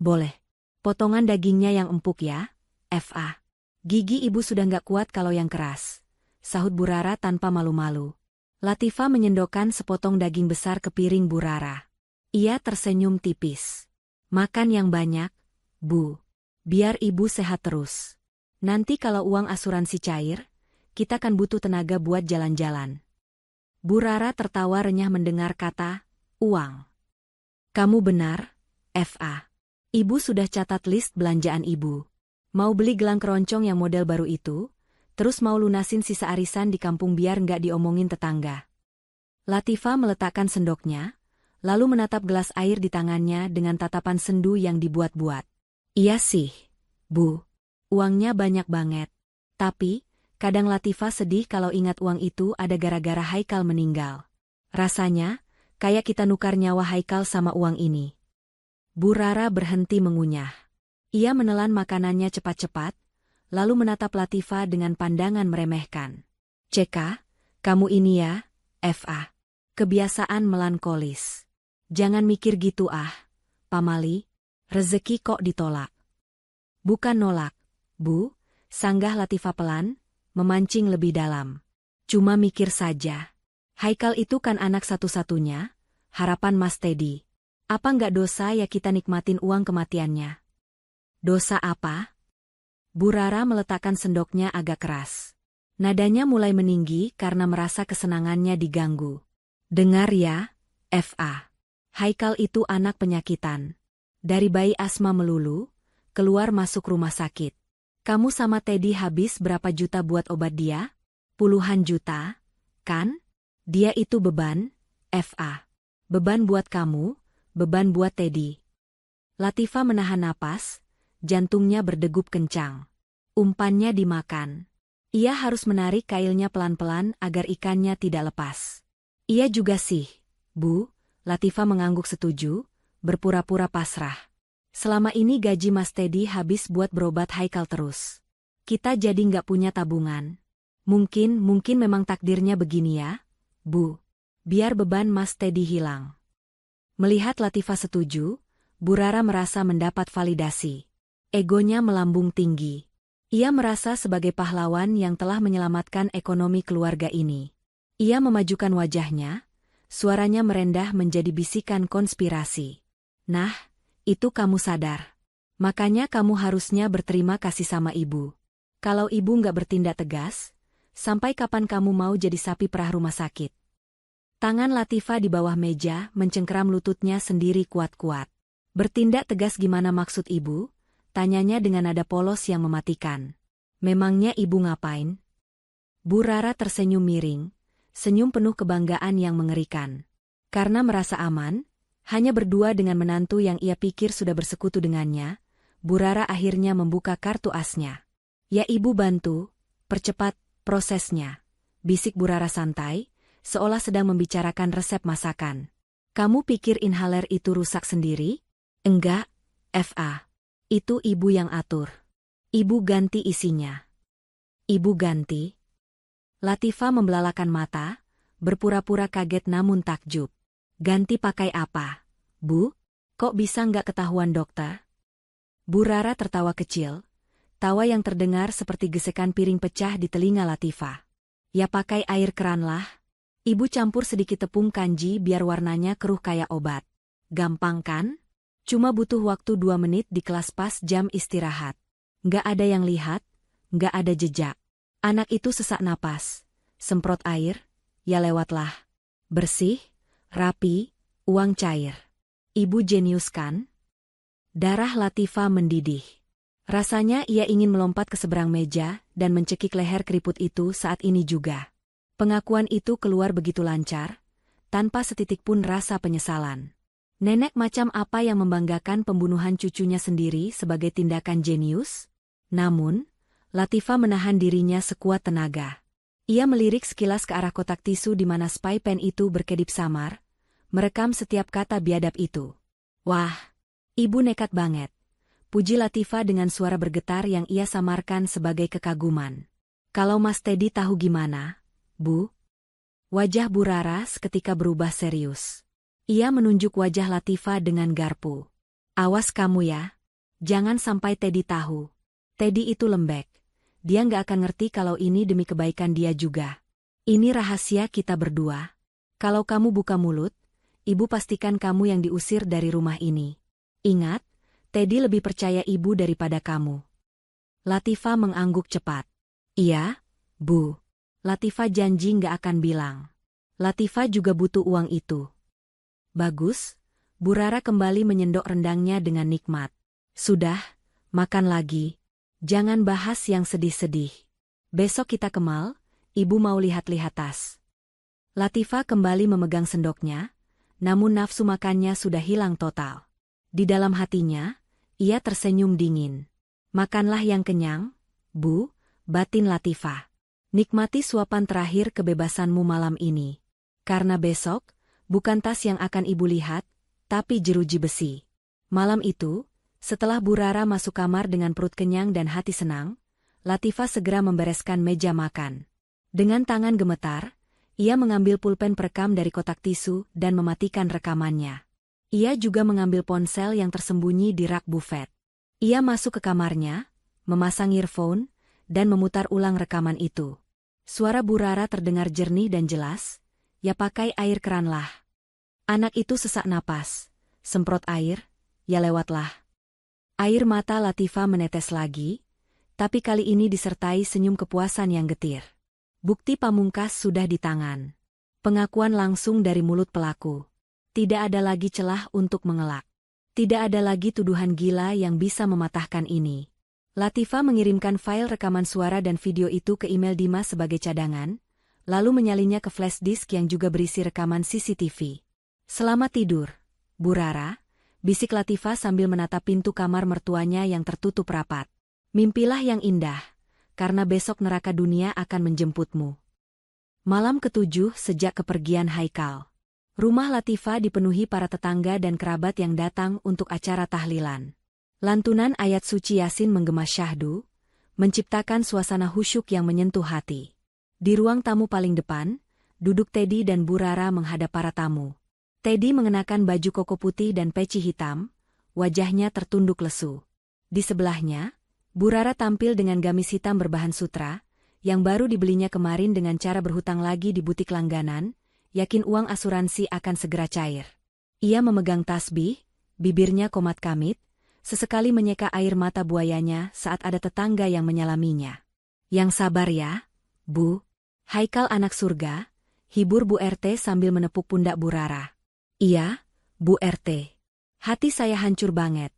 boleh. Potongan dagingnya yang empuk ya, Fa. Gigi ibu sudah nggak kuat kalau yang keras, sahut Bu Rara tanpa malu-malu. Latifah menyendokkan sepotong daging besar ke piring Bu Rara. Ia tersenyum tipis. Makan yang banyak, Bu. Biar ibu sehat terus. Nanti kalau uang asuransi cair, kita kan butuh tenaga buat jalan-jalan. Bu Rara tertawa renyah mendengar kata, uang. Kamu benar, Fa. Ibu sudah catat list belanjaan ibu. Mau beli gelang keroncong yang model baru itu, terus mau lunasin sisa arisan di kampung biar nggak diomongin tetangga. Latifah meletakkan sendoknya, lalu menatap gelas air di tangannya dengan tatapan sendu yang dibuat-buat. Iya sih, Bu. Uangnya banyak banget. Tapi, kadang Latifah sedih kalau ingat uang itu ada gara-gara Haikal meninggal. Rasanya, kayak kita nukar nyawa Haikal sama uang ini. Bu Rara berhenti mengunyah. Ia menelan makanannya cepat-cepat, lalu menatap Latifah dengan pandangan meremehkan. Ceka, kamu ini ya, Fa. Kebiasaan melankolis. Jangan mikir gitu Pamali, rezeki kok ditolak. Bukan nolak, Bu, sanggah Latifah pelan, memancing lebih dalam. Cuma mikir saja. Haikal itu kan anak satu-satunya, harapan Mas Teddy. Apa nggak dosa ya kita nikmatin uang kematiannya? Dosa apa? Bu Rara meletakkan sendoknya agak keras. Nadanya mulai meninggi karena merasa kesenangannya diganggu. Dengar ya, Fa. Haikal itu anak penyakitan. Dari bayi asma melulu, keluar masuk rumah sakit. Kamu sama Teddy habis berapa juta buat obat dia? Puluhan juta, kan? Dia itu beban, Fa. Beban buat kamu, beban buat Teddy. Latifah menahan napas, jantungnya berdegup kencang. Umpannya dimakan. Ia harus menarik kailnya pelan-pelan agar ikannya tidak lepas. Iya juga sih, Bu. Latifah mengangguk setuju, berpura-pura pasrah. Selama ini gaji Mas Teddy habis buat berobat Haikal terus. Kita jadi nggak punya tabungan. Mungkin memang takdirnya begini ya, Bu. Biar beban Mas Teddy hilang. Melihat Latifah setuju, Bu Rara merasa mendapat validasi. Egonya melambung tinggi. Ia merasa sebagai pahlawan yang telah menyelamatkan ekonomi keluarga ini. Ia memajukan wajahnya, suaranya merendah menjadi bisikan konspirasi. Nah, itu kamu sadar. Makanya kamu harusnya berterima kasih sama ibu. Kalau ibu nggak bertindak tegas, sampai kapan kamu mau jadi sapi perah rumah sakit? Tangan Latifah di bawah meja mencengkeram lututnya sendiri kuat-kuat. Bertindak tegas gimana maksud ibu? Tanyanya dengan nada polos yang mematikan. Memangnya ibu ngapain? Bu Rara tersenyum miring, senyum penuh kebanggaan yang mengerikan. Karena merasa aman, hanya berdua dengan menantu yang ia pikir sudah bersekutu dengannya, Bu Rara akhirnya membuka kartu asnya. Ya ibu bantu, percepat prosesnya. Bisik Bu Rara santai, seolah sedang membicarakan resep masakan. Kamu pikir inhaler itu rusak sendiri? Enggak, Fa. Itu ibu yang atur. Ibu ganti isinya. Ibu ganti? Latifah membelalakan mata, berpura-pura kaget namun takjub. Ganti pakai apa? Bu? Kok bisa nggak ketahuan dokter? Bu Rara tertawa kecil, tawa yang terdengar seperti gesekan piring pecah di telinga Latifah. Ya pakai air keran lah. Ibu campur sedikit tepung kanji biar warnanya keruh kayak obat. Gampang kan? Cuma butuh waktu 2 menit di kelas pas jam istirahat. Nggak ada yang lihat, nggak ada jejak. Anak itu sesak napas. Semprot air, ya lewatlah. Bersih, rapi, uang cair. Ibu jenius kan? Darah Latifah mendidih. Rasanya ia ingin melompat ke seberang meja dan mencekik leher keriput itu saat ini juga. Pengakuan itu keluar begitu lancar, tanpa setitik pun rasa penyesalan. Nenek macam apa yang membanggakan pembunuhan cucunya sendiri sebagai tindakan jenius? Namun, Latifah menahan dirinya sekuat tenaga. Ia melirik sekilas ke arah kotak tisu di mana spy pen itu berkedip samar, merekam setiap kata biadab itu. Wah, ibu nekat banget. Puji Latifah dengan suara bergetar yang ia samarkan sebagai kekaguman. Kalau Mas Teddy tahu gimana, Bu? Wajah Bu Rara seketika berubah serius. Ia menunjuk wajah Latifah dengan garpu. Awas kamu ya. Jangan sampai Teddy tahu. Teddy itu lembek. Dia nggak akan ngerti kalau ini demi kebaikan dia juga. Ini rahasia kita berdua. Kalau kamu buka mulut, ibu pastikan kamu yang diusir dari rumah ini. Ingat, Teddy lebih percaya ibu daripada kamu. Latifah mengangguk cepat. Iya, Bu. Latifah janji nggak akan bilang. Latifah juga butuh uang itu. Bagus, Bu Rara kembali menyendok rendangnya dengan nikmat. Sudah, makan lagi. Jangan bahas yang sedih-sedih. Besok kita ke mall, ibu mau lihat-lihat tas. Latifah kembali memegang sendoknya, namun nafsu makannya sudah hilang total. Di dalam hatinya, ia tersenyum dingin. Makanlah yang kenyang, Bu, batin Latifah. Nikmati suapan terakhir kebebasanmu malam ini. Karena besok, bukan tas yang akan ibu lihat, tapi jeruji besi. Malam itu, setelah Bu Rara masuk kamar dengan perut kenyang dan hati senang, Latifah segera membereskan meja makan. Dengan tangan gemetar, ia mengambil pulpen perekam dari kotak tisu dan mematikan rekamannya. Ia juga mengambil ponsel yang tersembunyi di rak bufet. Ia masuk ke kamarnya, memasang earphone, dan memutar ulang rekaman itu. Suara Bu Rara terdengar jernih dan jelas, ya pakai air keran lah. Anak itu sesak napas, semprot air, ya lewatlah. Air mata Latifah menetes lagi, tapi kali ini disertai senyum kepuasan yang getir. Bukti pamungkas sudah di tangan. Pengakuan langsung dari mulut pelaku. Tidak ada lagi celah untuk mengelak. Tidak ada lagi tuduhan gila yang bisa mematahkan ini. Latifah mengirimkan file rekaman suara dan video itu ke email Dimas sebagai cadangan, lalu menyalinnya ke flash disk yang juga berisi rekaman CCTV. Selamat tidur, Bu Rara, bisik Latifah sambil menatap pintu kamar mertuanya yang tertutup rapat. Mimpilah yang indah, karena besok neraka dunia akan menjemputmu. Malam ke-7 sejak kepergian Haikal. Rumah Latifah dipenuhi para tetangga dan kerabat yang datang untuk acara tahlilan. Lantunan ayat suci Yasin menggema syahdu, menciptakan suasana khusyuk yang menyentuh hati. Di ruang tamu paling depan, duduk Teddy dan Bu Rara menghadap para tamu. Teddy mengenakan baju koko putih dan peci hitam, wajahnya tertunduk lesu. Di sebelahnya, Bu Rara tampil dengan gamis hitam berbahan sutra, yang baru dibelinya kemarin dengan cara berhutang lagi di butik langganan, yakin uang asuransi akan segera cair. Ia memegang tasbih, bibirnya komat kamit, sesekali menyeka air mata buayanya saat ada tetangga yang menyalaminya. Yang sabar ya, Bu. Haikal anak surga, hibur Bu RT sambil menepuk pundak Bu Rara. Iya, Bu RT. Hati saya hancur banget.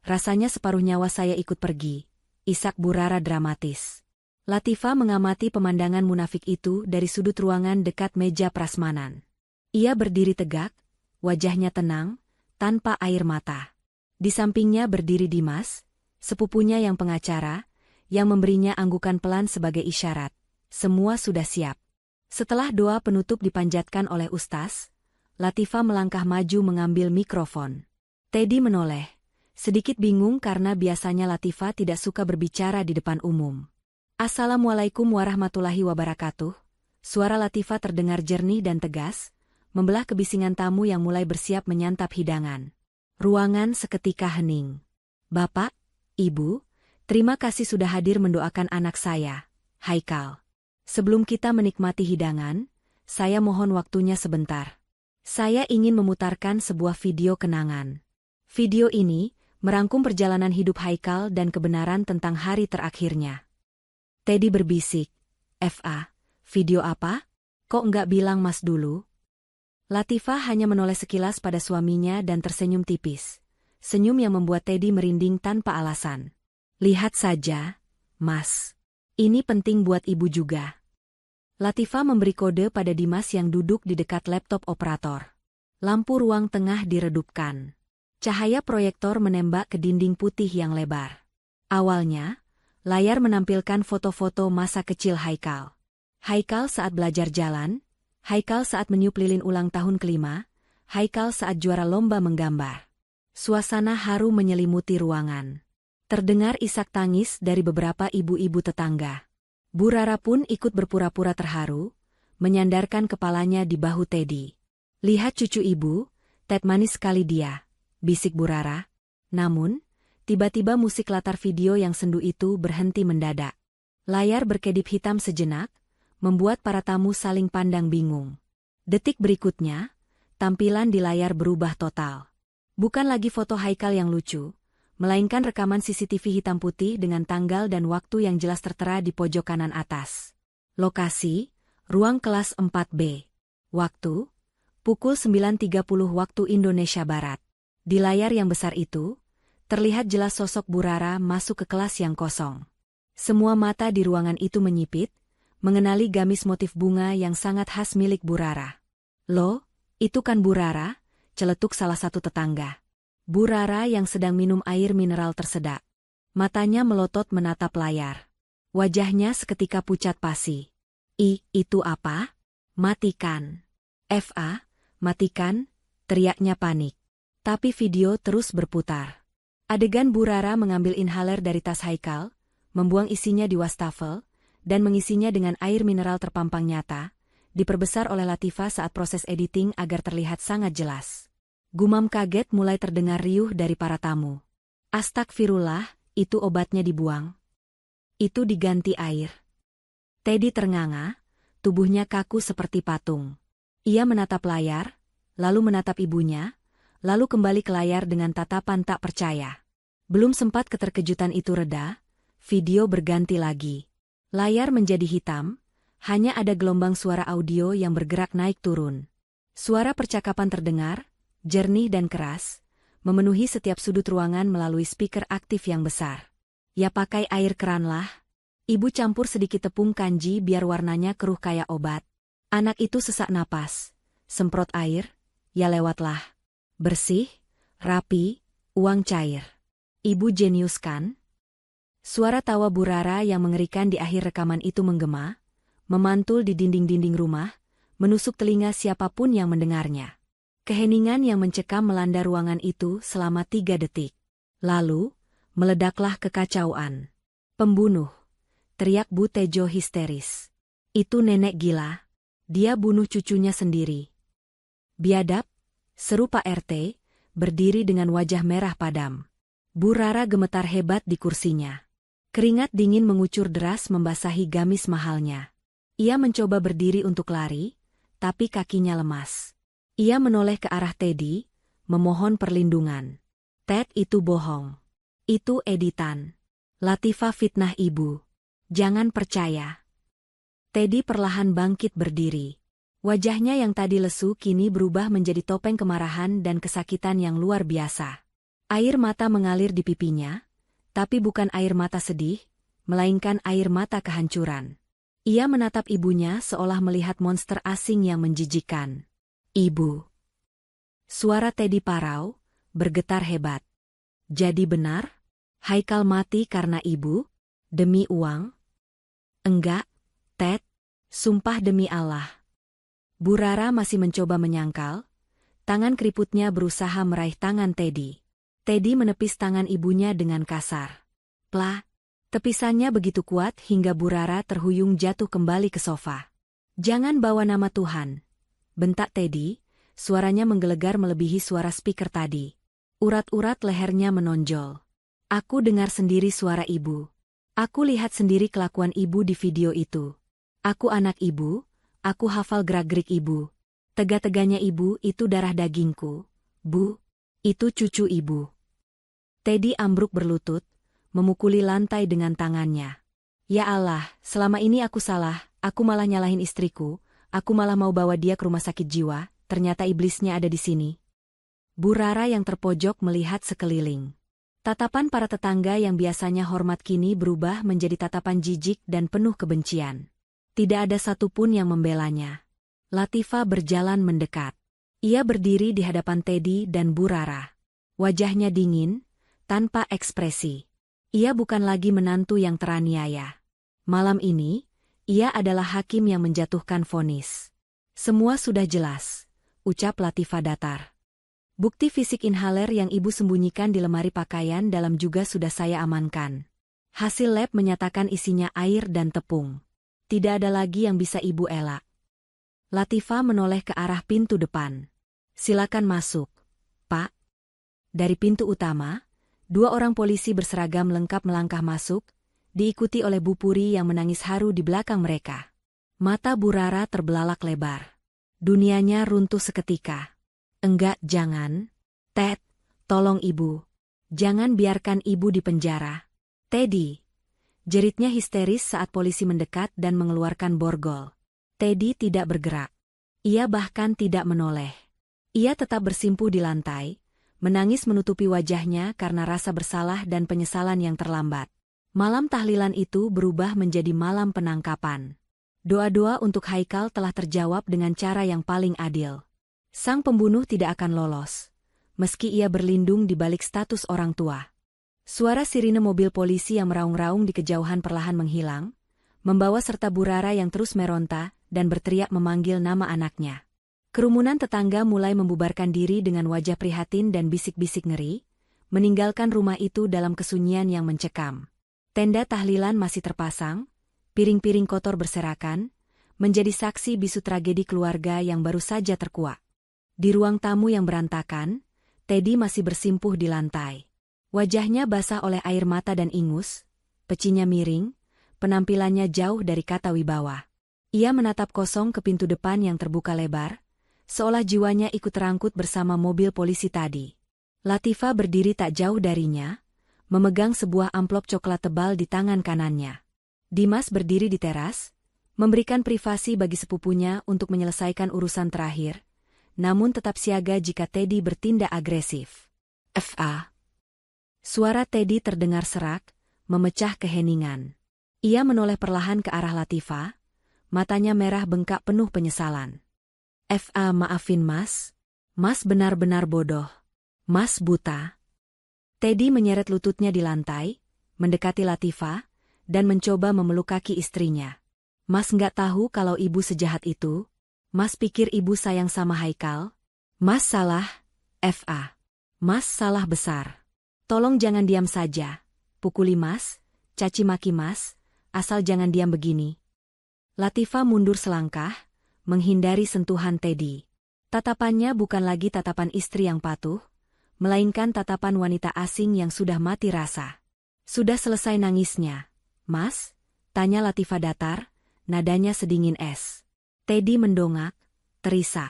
Rasanya separuh nyawa saya ikut pergi. Isak Bu Rara dramatis. Latifah mengamati pemandangan munafik itu dari sudut ruangan dekat meja prasmanan. Ia berdiri tegak, wajahnya tenang, tanpa air mata. Di sampingnya berdiri Dimas, sepupunya yang pengacara, yang memberinya anggukan pelan sebagai isyarat. Semua sudah siap. Setelah doa penutup dipanjatkan oleh ustaz, Latifah melangkah maju mengambil mikrofon. Teddy menoleh, sedikit bingung karena biasanya Latifah tidak suka berbicara di depan umum. Assalamualaikum warahmatullahi wabarakatuh, Suara Latifah terdengar jernih dan tegas, membelah kebisingan tamu yang mulai bersiap menyantap hidangan. Ruangan seketika hening. Bapak, Ibu, terima kasih sudah hadir mendoakan anak saya, Haikal. Sebelum kita menikmati hidangan, saya mohon waktunya sebentar. Saya ingin memutarkan sebuah video kenangan. Video ini merangkum perjalanan hidup Haikal dan kebenaran tentang hari terakhirnya. Teddy berbisik, "FA, video apa? Kok nggak bilang Mas dulu?" Latifah hanya menoleh sekilas pada suaminya dan tersenyum tipis. Senyum yang membuat Teddy merinding tanpa alasan. "Lihat saja, Mas. Ini penting buat Ibu juga." Latifah memberi kode pada Dimas yang duduk di dekat laptop operator. Lampu ruang tengah diredupkan. Cahaya proyektor menembak ke dinding putih yang lebar. Awalnya, layar menampilkan foto-foto masa kecil Haikal. Haikal saat belajar jalan, Haikal saat meniup lilin ulang tahun ke-5, Haikal saat juara lomba menggambar. Suasana haru menyelimuti ruangan. Terdengar isak tangis dari beberapa ibu-ibu tetangga. Bu Rara pun ikut berpura-pura terharu, menyandarkan kepalanya di bahu Teddy. "Lihat cucu ibu, Ted manis sekali dia," bisik Bu Rara. Namun, tiba-tiba musik latar video yang sendu itu berhenti mendadak. Layar berkedip hitam sejenak, membuat para tamu saling pandang bingung. Detik berikutnya, tampilan di layar berubah total. Bukan lagi foto Haikal yang lucu, melainkan rekaman CCTV hitam putih dengan tanggal dan waktu yang jelas tertera di pojok kanan atas. Lokasi, ruang kelas 4B. Waktu, pukul 9.30 waktu Indonesia Barat. Di layar yang besar itu, terlihat jelas sosok Bu Rara masuk ke kelas yang kosong. Semua mata di ruangan itu menyipit, mengenali gamis motif bunga yang sangat khas milik Bu Rara. "Loh, itu kan Bu Rara?" celetuk salah satu tetangga. Bu Rara yang sedang minum air mineral tersedak. Matanya melotot menatap layar. Wajahnya seketika pucat pasi. Itu apa? Matikan." "FA, matikan," teriaknya panik. Tapi video terus berputar. Adegan Bu Rara mengambil inhaler dari tas Haikal, membuang isinya di wastafel, dan mengisinya dengan air mineral terpampang nyata, diperbesar oleh Latifah saat proses editing agar terlihat sangat jelas. Gumam kaget mulai terdengar riuh dari para tamu. "Astagfirullah, itu obatnya dibuang. Itu diganti air." Teddy ternganga, tubuhnya kaku seperti patung. Ia menatap layar, lalu menatap ibunya, lalu kembali ke layar dengan tatapan tak percaya. Belum sempat keterkejutan itu reda, video berganti lagi. Layar menjadi hitam, hanya ada gelombang suara audio yang bergerak naik turun. Suara percakapan terdengar, jernih dan keras, memenuhi setiap sudut ruangan melalui speaker aktif yang besar. "Ya pakai air keran lah. Ibu campur sedikit tepung kanji biar warnanya keruh kayak obat." Anak itu sesak napas. "Semprot air, ya lewatlah. Bersih, rapi, uang cair. Ibu jenius kan?" Suara tawa Bu Rara yang mengerikan di akhir rekaman itu menggema, memantul di dinding-dinding rumah, menusuk telinga siapapun yang mendengarnya. Keheningan yang mencekam melanda ruangan itu selama 3 detik. Lalu, meledaklah kekacauan. "Pembunuh!" teriak Bu Tejo histeris. "Itu nenek gila. Dia bunuh cucunya sendiri." "Biadab!" seru Pak RT, berdiri dengan wajah merah padam. Bu Rara gemetar hebat di kursinya. Keringat dingin mengucur deras membasahi gamis mahalnya. Ia mencoba berdiri untuk lari, tapi kakinya lemas. Ia menoleh ke arah Teddy, memohon perlindungan. "Ted, itu bohong. Itu editan. Latifah fitnah ibu. Jangan percaya." Teddy perlahan bangkit berdiri. Wajahnya yang tadi lesu kini berubah menjadi topeng kemarahan dan kesakitan yang luar biasa. Air mata mengalir di pipinya, tapi bukan air mata sedih, melainkan air mata kehancuran. Ia menatap ibunya seolah melihat monster asing yang menjijikkan. "Ibu." Suara Teddy parau, bergetar hebat. "Jadi benar? Haikal mati karena ibu? Demi uang?" "Enggak, Ted. Sumpah demi Allah." Bu Rara masih mencoba menyangkal, tangan keriputnya berusaha meraih tangan Teddy. Teddy menepis tangan ibunya dengan kasar. Plak! Tepisannya begitu kuat hingga Bu Rara terhuyung jatuh kembali ke sofa. Jangan bawa nama Tuhan, bentak Teddy, suaranya menggelegar melebihi suara speaker tadi. Urat-urat lehernya menonjol. Aku dengar sendiri suara ibu. Aku lihat sendiri kelakuan ibu di video itu. Aku anak ibu, aku hafal gerak-gerik ibu. Tega-teganya ibu itu darah dagingku. Bu, itu cucu ibu. Teddy ambruk berlutut, memukuli lantai dengan tangannya. Ya Allah, selama ini aku salah, aku malah nyalahin istriku, aku malah mau bawa dia ke rumah sakit jiwa, ternyata iblisnya ada di sini. Bu Rara yang terpojok melihat sekeliling. Tatapan para tetangga yang biasanya hormat kini berubah menjadi tatapan jijik dan penuh kebencian. Tidak ada satupun yang membelanya. Latifah berjalan mendekat. Ia berdiri di hadapan Teddy dan Bu Rara. Wajahnya dingin, tanpa ekspresi. Ia bukan lagi menantu yang teraniaya. Malam ini, ia adalah hakim yang menjatuhkan vonis. Semua sudah jelas, ucap Latifah datar. Bukti fisik inhaler yang ibu sembunyikan di lemari pakaian dalam juga sudah saya amankan. Hasil lab menyatakan isinya air dan tepung. Tidak ada lagi yang bisa ibu elak. Latifah menoleh ke arah pintu depan. Silakan masuk, Pak. Dari pintu utama, 2 orang polisi berseragam lengkap melangkah masuk, diikuti oleh Bu Puri yang menangis haru di belakang mereka. Mata Bu Rara terbelalak lebar. Dunianya runtuh seketika. Enggak, jangan. Ted, tolong ibu. Jangan biarkan ibu di penjara. Teddy. Jeritnya histeris saat polisi mendekat dan mengeluarkan borgol. Teddy tidak bergerak. Ia bahkan tidak menoleh. Ia tetap bersimpuh di lantai, menangis menutupi wajahnya karena rasa bersalah dan penyesalan yang terlambat. Malam tahlilan itu berubah menjadi malam penangkapan. Doa-doa untuk Haikal telah terjawab dengan cara yang paling adil. Sang pembunuh tidak akan lolos, meski ia berlindung di balik status orang tua. Suara sirine mobil polisi yang meraung-raung di kejauhan perlahan menghilang, membawa serta Bu Rara yang terus meronta dan berteriak memanggil nama anaknya. Kerumunan tetangga mulai membubarkan diri dengan wajah prihatin dan bisik-bisik ngeri, meninggalkan rumah itu dalam kesunyian yang mencekam. Tenda tahlilan masih terpasang, piring-piring kotor berserakan, menjadi saksi bisu tragedi keluarga yang baru saja terkuak. Di ruang tamu yang berantakan, Teddy masih bersimpuh di lantai. Wajahnya basah oleh air mata dan ingus, pecinya miring, penampilannya jauh dari kata wibawa. Ia menatap kosong ke pintu depan yang terbuka lebar, seolah jiwanya ikut terangkut bersama mobil polisi tadi. Latifah berdiri tak jauh darinya, memegang sebuah amplop coklat tebal di tangan kanannya. Dimas berdiri di teras, memberikan privasi bagi sepupunya untuk menyelesaikan urusan terakhir, namun tetap siaga jika Teddy bertindak agresif. F.A. Suara Teddy terdengar serak, memecah keheningan. Ia menoleh perlahan ke arah Latifah, matanya merah bengkak penuh penyesalan. F.A. Maafin Mas. Mas benar-benar bodoh. Mas buta. Teddy menyeret lututnya di lantai, mendekati Latifah, dan mencoba memeluk kaki istrinya. Mas nggak tahu kalau ibu sejahat itu. Mas pikir ibu sayang sama Haikal. Mas salah, F.A. Mas salah besar. Tolong jangan diam saja. Pukuli Mas, caci maki Mas, asal jangan diam begini. Latifah mundur selangkah, menghindari sentuhan Teddy. Tatapannya bukan lagi tatapan istri yang patuh, melainkan tatapan wanita asing yang sudah mati rasa. Sudah selesai nangisnya, Mas? Tanya Latifah datar, nadanya sedingin es. Teddy mendongak, terisak.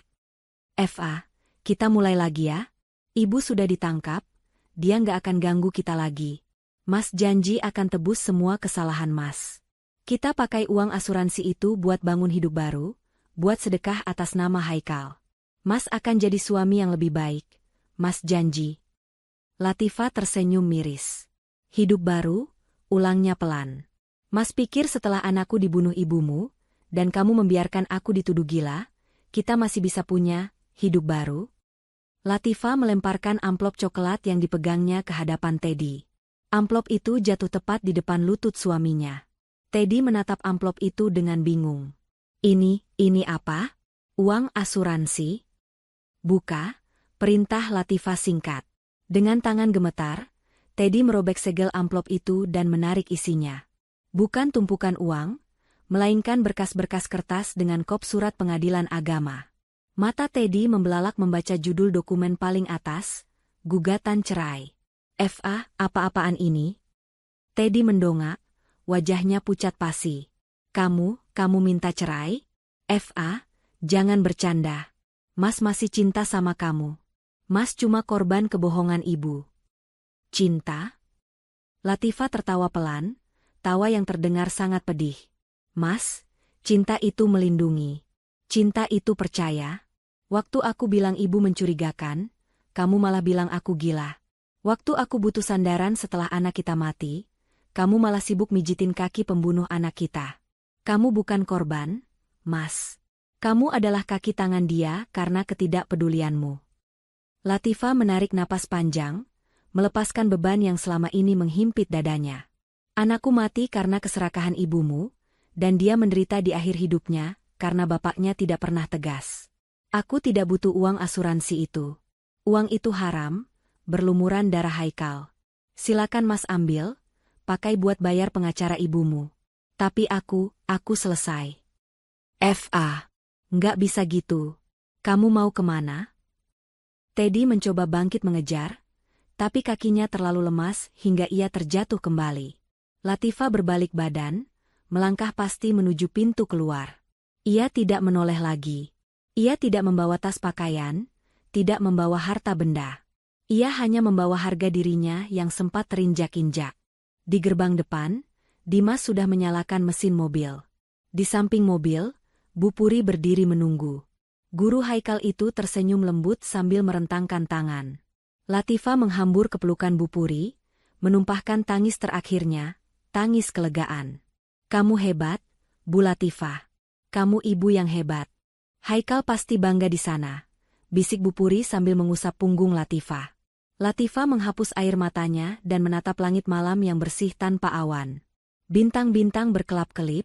F.A., kita mulai lagi ya? Ibu sudah ditangkap, dia nggak akan ganggu kita lagi. Mas janji akan tebus semua kesalahan Mas. Kita pakai uang asuransi itu buat bangun hidup baru, buat sedekah atas nama Haikal. Mas akan jadi suami yang lebih baik. Mas janji. Latifah tersenyum miris. Hidup baru, ulangnya pelan. Mas pikir setelah anakku dibunuh ibumu, dan kamu membiarkan aku dituduh gila, kita masih bisa punya hidup baru? Latifah melemparkan amplop coklat yang dipegangnya ke hadapan Teddy. Amplop itu jatuh tepat di depan lutut suaminya. Teddy menatap amplop itu dengan bingung. Ini apa? Uang asuransi? Buka, perintah Latifah singkat. Dengan tangan gemetar, Teddy merobek segel amplop itu dan menarik isinya. Bukan tumpukan uang, melainkan berkas-berkas kertas dengan kop surat pengadilan agama. Mata Teddy membelalak membaca judul dokumen paling atas, gugatan cerai. FA, apa-apaan ini? Teddy mendongak, wajahnya pucat pasi. Kamu minta cerai? FA, jangan bercanda. Mas masih cinta sama kamu. Mas cuma korban kebohongan ibu. Cinta? Latifah tertawa pelan, tawa yang terdengar sangat pedih. Mas, cinta itu melindungi. Cinta itu percaya. Waktu aku bilang ibu mencurigakan, kamu malah bilang aku gila. Waktu aku butuh sandaran setelah anak kita mati, kamu malah sibuk mijitin kaki pembunuh anak kita. Kamu bukan korban, Mas. Kamu adalah kaki tangan dia karena ketidakpedulianmu. Latifah menarik napas panjang, melepaskan beban yang selama ini menghimpit dadanya. Anakku mati karena keserakahan ibumu, dan dia menderita di akhir hidupnya karena bapaknya tidak pernah tegas. Aku tidak butuh uang asuransi itu. Uang itu haram, berlumuran darah Haikal. Silakan Mas ambil, pakai buat bayar pengacara ibumu. Tapi aku selesai. FA. Nggak bisa gitu. Kamu mau kemana? Teddy mencoba bangkit mengejar, tapi kakinya terlalu lemas hingga ia terjatuh kembali. Latifah berbalik badan, melangkah pasti menuju pintu keluar. Ia tidak menoleh lagi. Ia tidak membawa tas pakaian, tidak membawa harta benda. Ia hanya membawa harga dirinya yang sempat terinjak-injak. Di gerbang depan, Dimas sudah menyalakan mesin mobil. Di samping mobil, Bu Puri berdiri menunggu. Guru Haikal itu tersenyum lembut sambil merentangkan tangan. Latifah menghambur ke pelukan Bu Puri, menumpahkan tangis terakhirnya, tangis kelegaan. Kamu hebat, Bu Latifah. Kamu ibu yang hebat. Haikal pasti bangga di sana, bisik Bu Puri sambil mengusap punggung Latifah. Latifah menghapus air matanya dan menatap langit malam yang bersih tanpa awan. Bintang-bintang berkelap-kelip,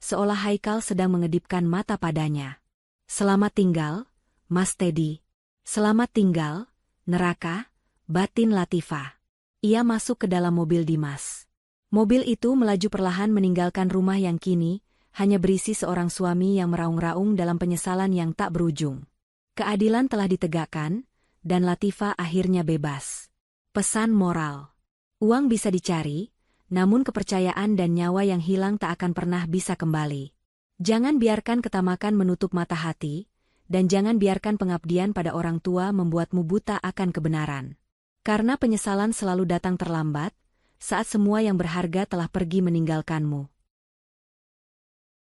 seolah Haikal sedang mengedipkan mata padanya. Selamat tinggal, Mas Teddy. Selamat tinggal, neraka, batin Latifah. Ia masuk ke dalam mobil Dimas. Mobil itu melaju perlahan meninggalkan rumah yang kini hanya berisi seorang suami yang meraung-raung dalam penyesalan yang tak berujung. Keadilan telah ditegakkan, dan Latifah akhirnya bebas. Pesan moral. Uang bisa dicari, namun kepercayaan dan nyawa yang hilang tak akan pernah bisa kembali. Jangan biarkan ketamakan menutup mata hati, dan jangan biarkan pengabdian pada orang tua membuatmu buta akan kebenaran. Karena penyesalan selalu datang terlambat, saat semua yang berharga telah pergi meninggalkanmu.